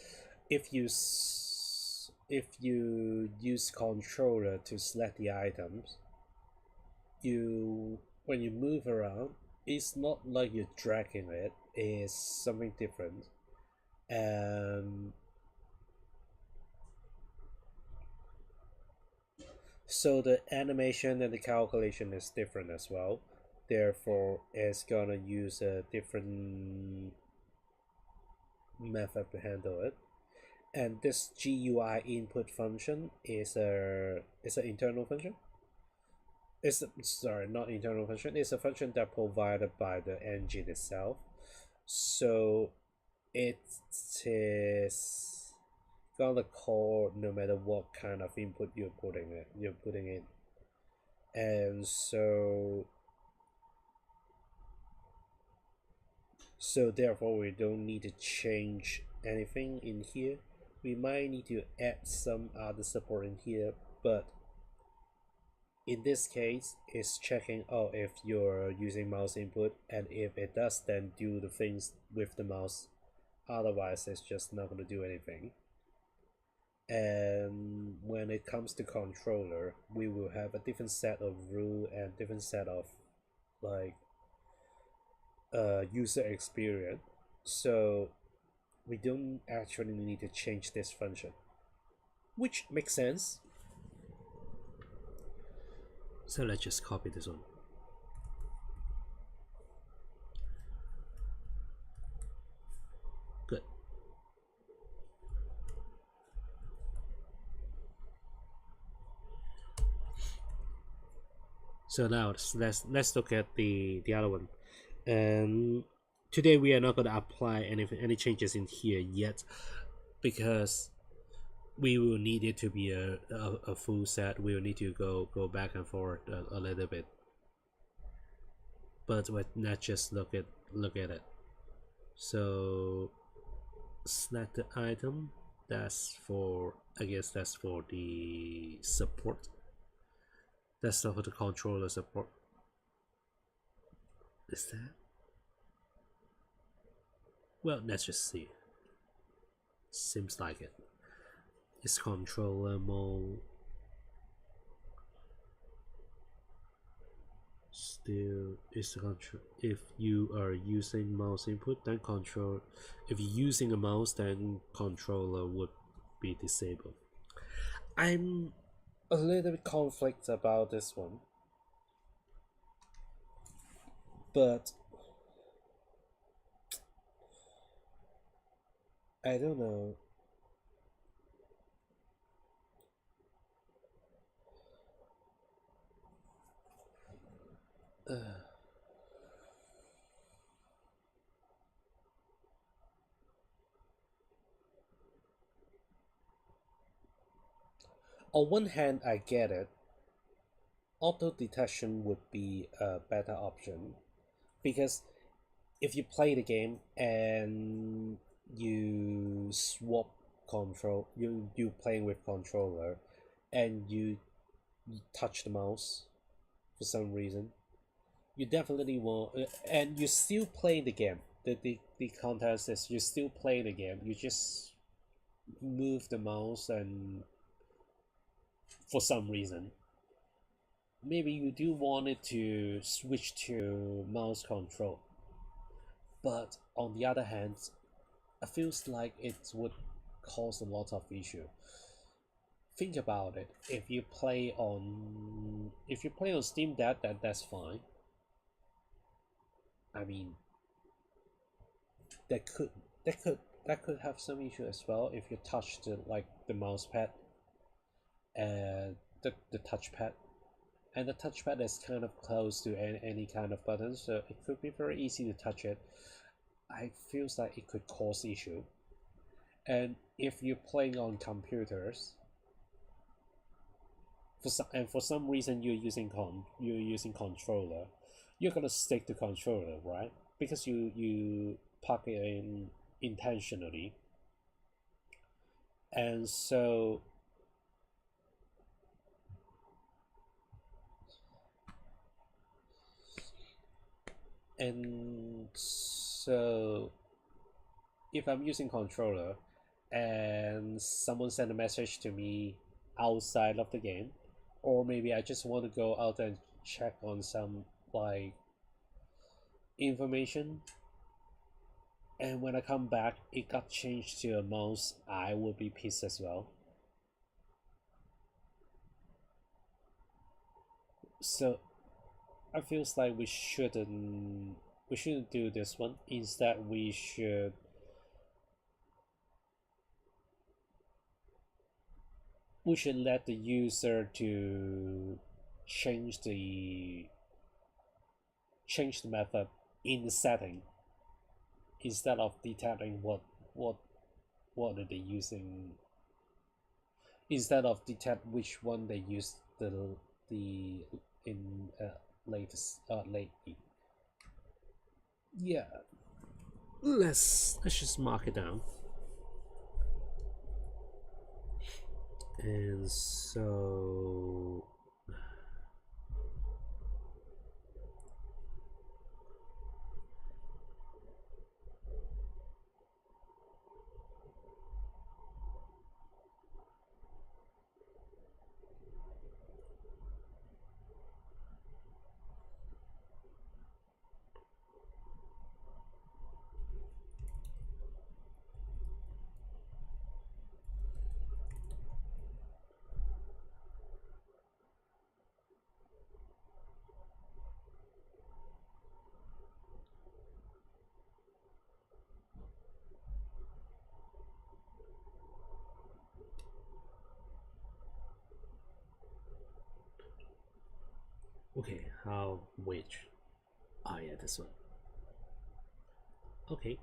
if you use controller to select the items, you when you move around, it's not like you're dragging it. It's something different, and so the animation and the calculation is different as well. Therefore, it's gonna use a different method to handle it. And this GUI input function is an internal function. It's sorry, not internal function. It's a function that provided by the engine itself. So it is gonna call no matter what kind of input you're putting in. And so therefore we don't need to change anything in here. We might need to add some other support in here, but in this case it's checking if you're using mouse input, and if it does, then do the things with the mouse. Otherwise it's just not going to do anything. And when it comes to controller, we will have a different set of rule and different set of like user experience. So we don't actually need to change this function, which makes sense. So let's just copy this one. Good. So now let's look at the other one. And today we are not going to apply any changes in here yet, because we will need it to be a full set. We will need to go back and forth a little bit. But let's just look at it. So select the item. That's for, I guess that's for the support. That's not for the controller support. Is that? Well, let's just see. Seems like it. Is controller mode still is the control? If you are using mouse input, then control. If you're using a mouse, then controller would be disabled. I'm a little bit conflict about this one, but I don't know. On one hand, I get it. Auto detection would be a better option because if you play the game and you swap control, you playing with controller, and you touch the mouse for some reason, you definitely want, and you still play the game. The contest is you still play the game. You just move the mouse, and for some reason, maybe you do want it to switch to mouse control. But on the other hand, it feels like it would cause a lot of issue. Think about it. If you play on Steam Deck, that's fine. I mean, that could that could have some issue as well if you touch the mouse pad and the touchpad, and the touchpad is kind of close to any kind of button, so it could be very easy to touch it. I feels like it could cause issue. And if you're playing on computers, for some reason you're using controller, you're gonna stick to controller, right? Because you plug it in intentionally, and so if I'm using controller and someone send a message to me outside of the game, or maybe I just want to go out and check on some like information, and when I come back it got changed to a mouse, I will be pissed as well. So I feels like we shouldn't do this one. Instead, we should let the user to change the change the method in the setting, instead of detecting what what are they using, instead of detect which one they use the in lately. Yeah, let's just mark it down. And so okay, how which? Oh yeah, this one. Okay.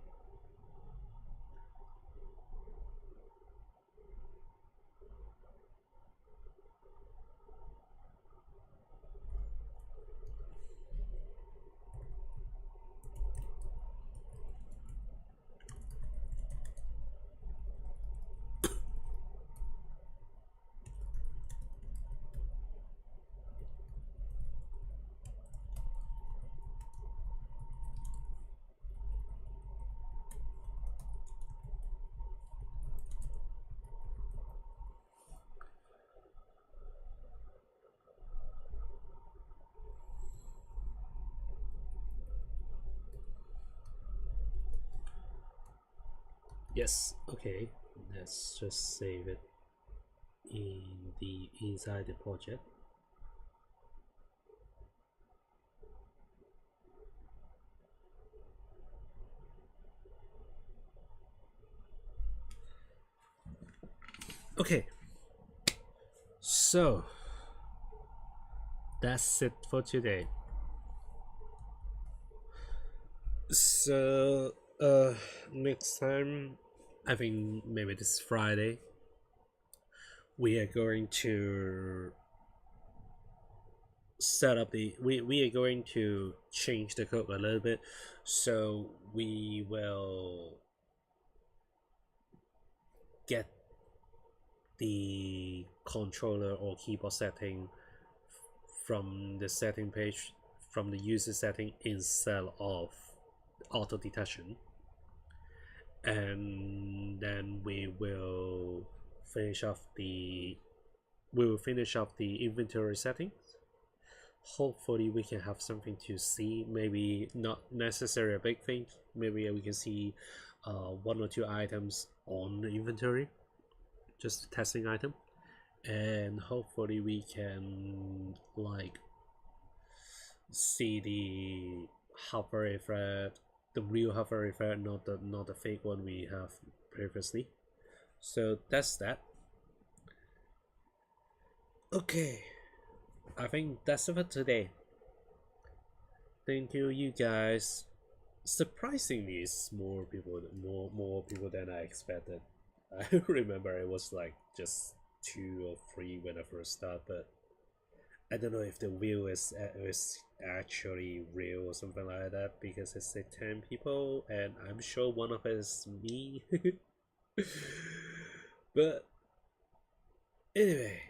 Yes. Okay. Let's just save it in the inside the project. Okay. So that's it for today. So next time, I think maybe this Friday, we are going to set up we are going to change the code a little bit, so we will get the controller or keyboard setting from the setting page, from the user setting instead of auto detection, and then finish off the we will finish off the inventory setting. Hopefully we can have something to see, maybe not necessarily a big thing, maybe we can see one or two items on the inventory, just a testing item, and hopefully we can like see the hover effect, the real hover effect, not the fake one we have previously. So that's that. Okay, I think that's it for today. Thank you, you guys. Surprisingly, it's more people than I expected. I remember it was like just two or three when I first started, but I don't know if the wheel is actually real or something like that, because it's like 10 people, and I'm sure one of it is me. But anyway,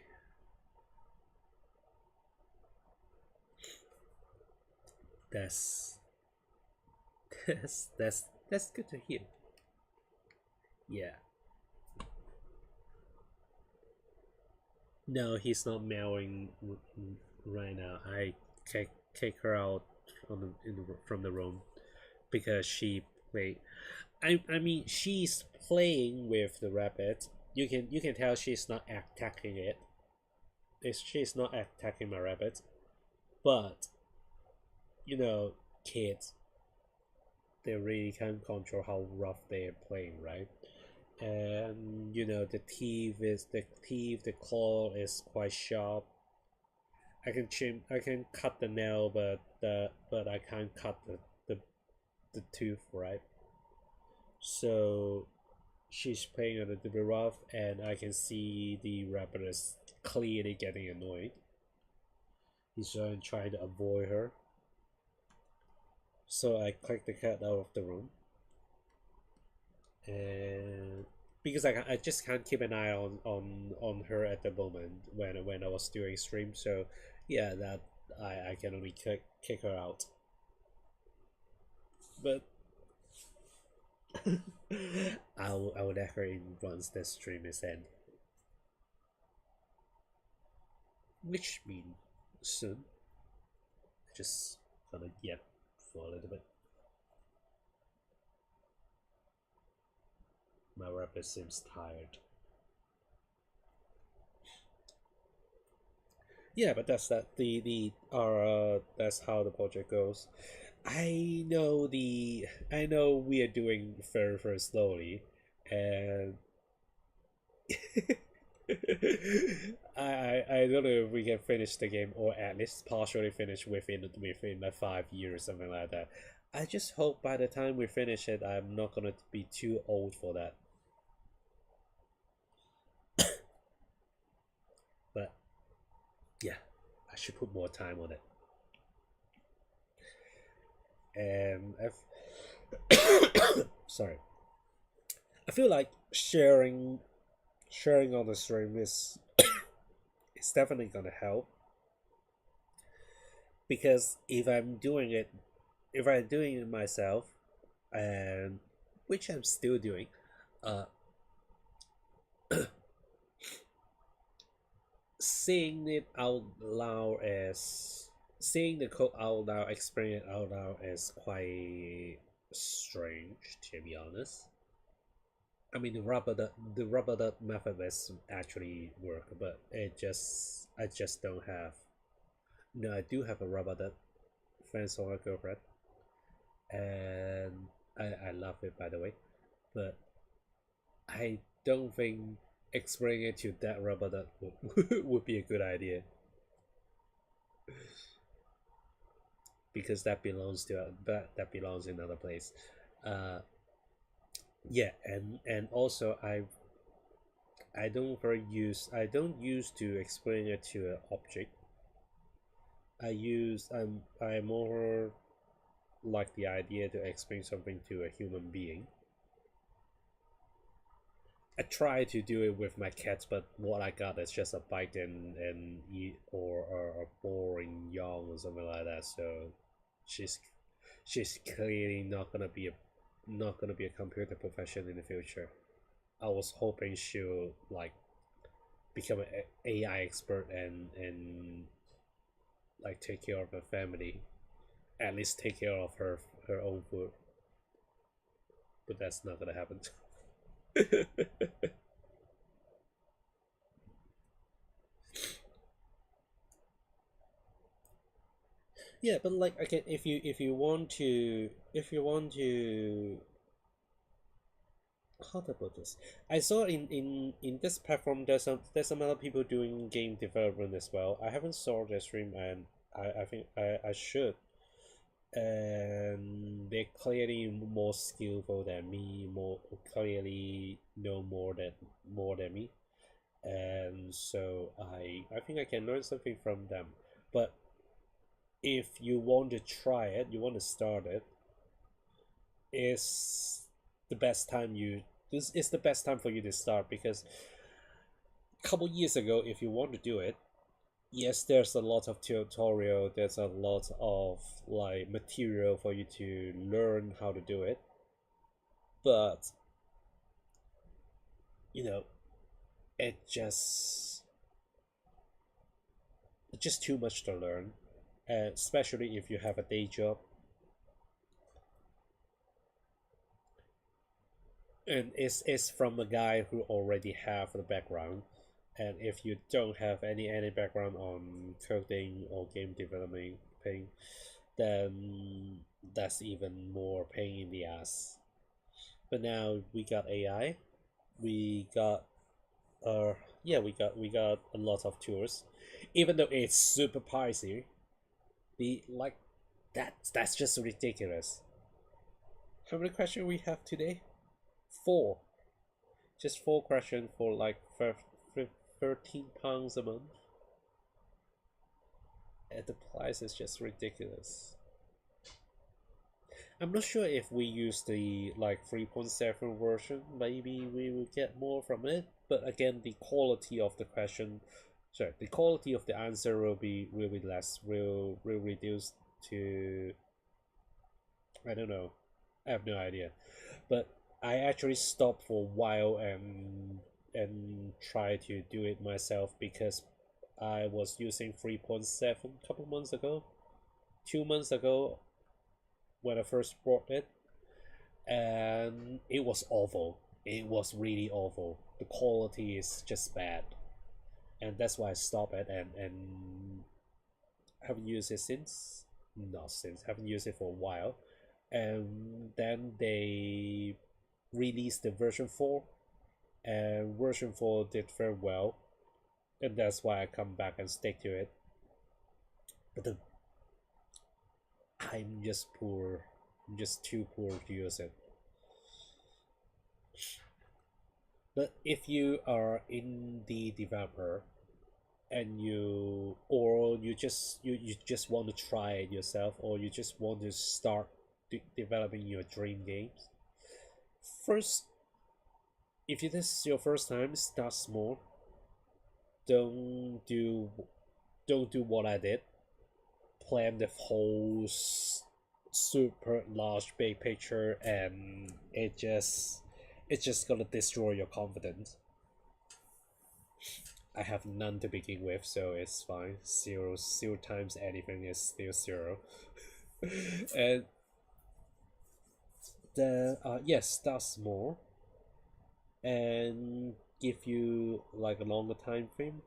that's that's good to hear. Yeah. No, he's not meowing right now. I kick her out from the room because she play. I mean, she's playing with the rabbit. You can tell she's not attacking it. She's not attacking my rabbit, but you know, kids, they really can't control how rough they're playing, right? And you know, the claw is quite sharp. I can cut the nail, but I can't cut the tooth, right? So she's playing a little bit rough, and I can see the rabbit is clearly getting annoyed. He's trying to avoid her. So I click the cat out of the room, and because I just can't keep an eye on her at the moment when I was doing stream. So yeah, that I can only kick her out. But I will let her in once the stream is end, which means soon. Just gonna yap for a little bit. My rabbit seems tired. Yeah, but that's that. The that's how the project goes. I know we are doing very slowly, and I don't know if we can finish the game, or at least partially finish within like 5 years, something like that. I just hope by the time we finish it, I'm not gonna be too old for that. But yeah, I should put more time on it. And sorry, I feel like sharing on the stream is it's definitely gonna help, because if I'm doing it myself, and which I'm still doing, uh, seeing it out loud as seeing the code out loud, explaining it out loud is quite strange, to be honest. I mean, the rubber duck method is actually work, but I just don't have. No, I do have a rubber duck friends or a girlfriend, and I love it, by the way, but I don't think explaining it to that rubber duck would be a good idea, because that belongs to that belongs in another place. Uh, yeah, and also I don't use to explain it to an object. I more like the idea to explain something to a human being. I try to do it with my cats, but what I got is just a bite and eat, or a boring yawn or something like that. So she's she's clearly not gonna be a computer professional in the future. I was hoping she'll like become an AI expert and like take care of her family, at least take care of her own food. But that's not gonna happen. Yeah, but like again, if you want to how to put this, I saw in this platform there's some other people doing game development as well. I haven't saw their stream, and I think I should. And they're clearly more skillful than me, more clearly know more than me, and so I think I can learn something from them. But if you want to try it, you want to start it, is the best time you this is the best time for you to start, because a couple years ago, if you want to do it, yes, there's a lot of tutorial, there's a lot of like material for you to learn how to do it, but you know it just it's just too much to learn, and especially if you have a day job, and it's from a guy who already have the background. And if you don't have any background on coding or game development, then that's even more pain in the ass. But now we got AI, we got yeah, we got a lot of tools, even though it's super pricey. The like that's just ridiculous. How many questions we have today? Four. Just four questions for like 13 pounds a month. And the price is just ridiculous. I'm not sure if we use the like 3.7 version, maybe we will get more from it. But again, the quality of the question, sorry, the quality of the answer will be less, will reduce to, I don't know, I have no idea. But I actually stopped for a while and try to do it myself, because I was using 3.7 a couple months ago, 2 months ago, when I first bought it, and it was awful. It was really awful. The quality is just bad, and that's why I stopped it and haven't used it since. Not since. Haven't used it for a while, and then they released the version 4, and version 4 did very well, and that's why I come back and stick to it. But I'm just poor. I'm just too poor to use it. But if you are indie developer, and you just want to try it yourself, or you just want to start developing your dream games, first, if this is your first time, start small. Don't do don't do what I did. Plan the whole super large big picture, and it's just gonna destroy your confidence. I have none to begin with, so it's fine. Zero times anything is still zero. And then yes, start small. and give you like a longer time frame.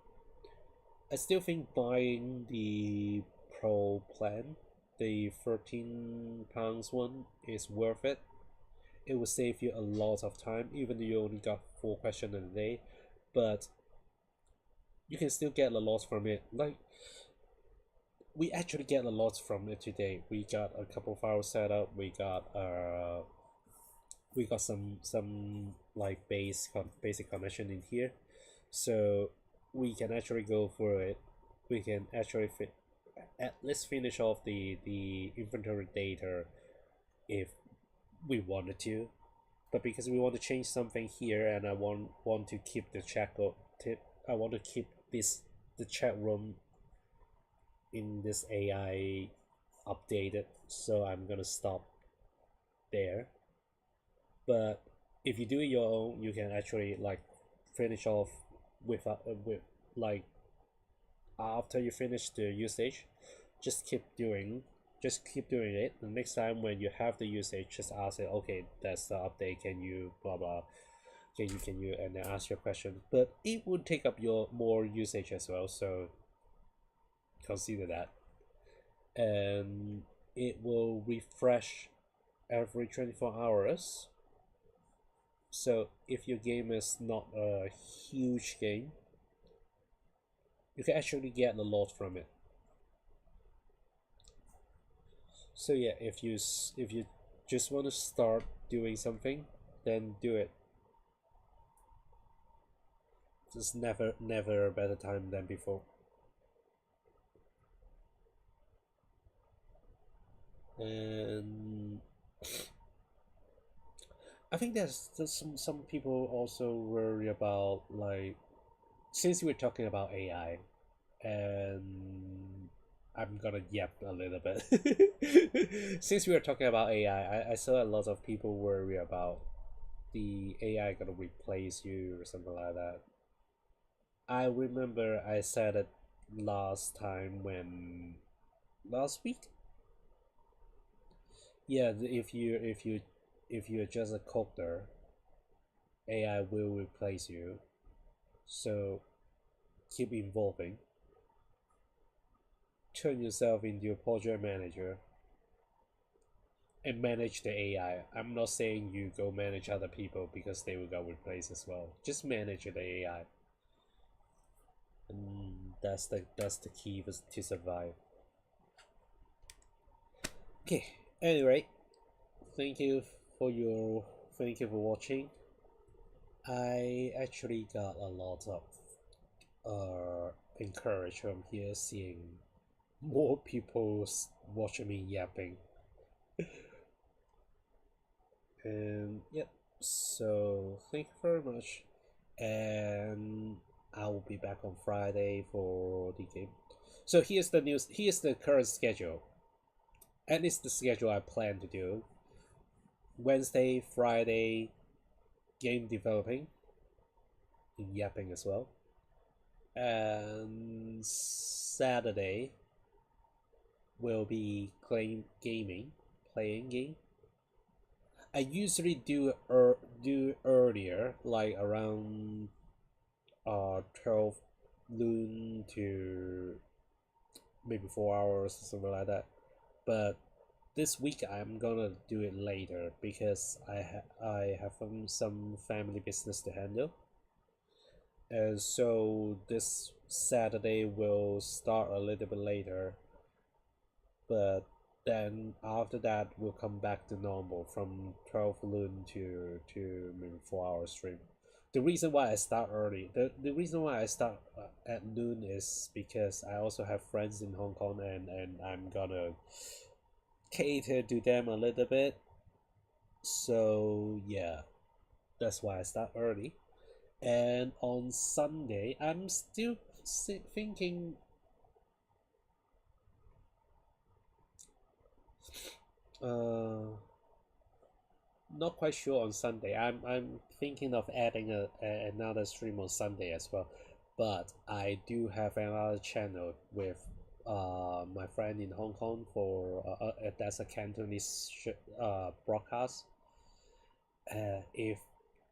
I still think buying the pro plan, the £13 one, is worth it. It will save you a lot of time, even though you only got 4 questions in a day, but you can still get a lot from it. Like, we actually get a lot from it today. We got a couple of hours set up. We got some like basic connection in here, so we can actually go through it. We can actually at least finish off the inventory data if we wanted to. But because we want to change something here, and I want to keep the tip, I want to keep the chat room in this AI updated, so I'm gonna stop there. But if you do it your own, you can actually like finish off with like after you finish the usage, just keep doing it. The next time when you have the usage, just ask it, okay, that's the update, can you blah blah, can you, and then ask your question. But it would take up your more usage as well, so consider that. And it will refresh every 24 hours. So if your game is not a huge game, you can actually get a lot from it. So yeah, if you just want to start doing something, then do it. There's never a better time than before. And I think there's some people also worry about, like, since we're talking about AI, and I'm gonna yap a little bit. Since we are talking about AI, I saw a lot of people worry about the AI gonna replace you or something like that. I remember I said it last time when last week. Yeah, if you're just a coder, AI will replace you. So keep evolving. Turn yourself into a project manager and manage the AI. I'm not saying you go manage other people because they will get replaced as well. Just manage the AI, and that's the key to survive. Okay. Anyway, thank you thank you for watching. I actually got a lot of encouragement here, seeing more people watching me yapping. And yep, so thank you very much, and I will be back on Friday for the game. So here's the news. Here's the current schedule. At least the schedule I plan to do. Wednesday, Friday, game developing, in yapping as well, and Saturday will be playing game. I usually do earlier, like around 12 noon to maybe 4 hours or something like that. But this week I'm gonna do it later because I have some family business to handle, and so this Saturday will start a little bit later, but then after that we'll come back to normal from 12 noon to maybe 4 hour stream. The reason why I start early, the reason why I start at noon is because I also have friends in Hong Kong, and I'm gonna cater to them a little bit. So yeah, that's why I start early. And on Sunday, I'm still thinking. Uh, Not quite sure on Sunday. I'm thinking of adding another stream on Sunday as well, but I do have another channel with my friend in Hong Kong for that's a Cantonese broadcast. If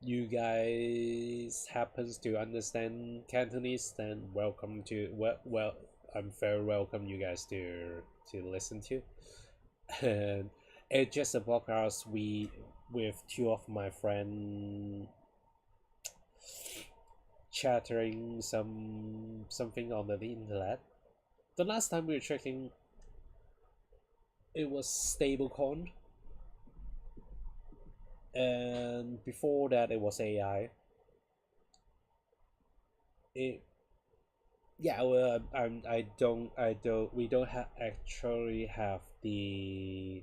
you guys happens to understand Cantonese, then welcome to well, I'm very welcome you guys to listen to. And it's just a podcast we with two of my friend chattering something on the internet. The last time we were checking, it was stablecoin, and before that it was AI. It Yeah, well, we don't have actually have the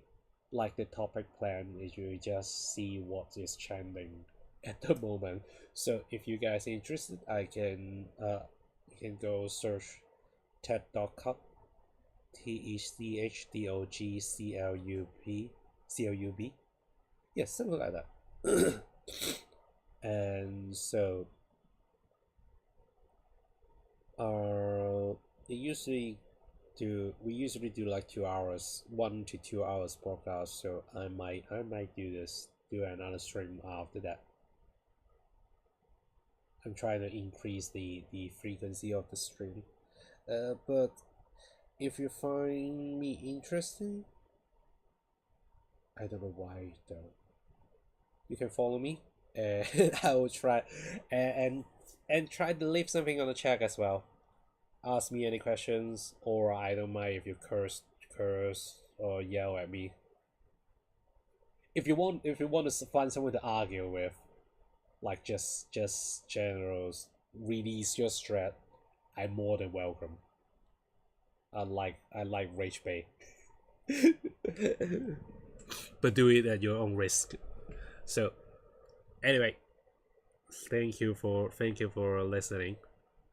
like the topic plan. Is you just see what is trending at the moment. So if you guys are interested, I can you can go search TED.com, TECHDOGCLUB, yes, something like that. And so uh, they usually we usually do like 2 hours, 1 to 2 hours podcast. So I might do another stream after that. I'm trying to increase the frequency of the stream. But if you find me interesting, I don't know why though. You can follow me, and I will try and try to leave something on the chat as well. Ask me any questions, or I don't mind if you curse or yell at me. If you want to find someone to argue with, like just generals, release your strat. I'm more than welcome. I like rage bait. But do it at your own risk. So anyway, thank you for listening.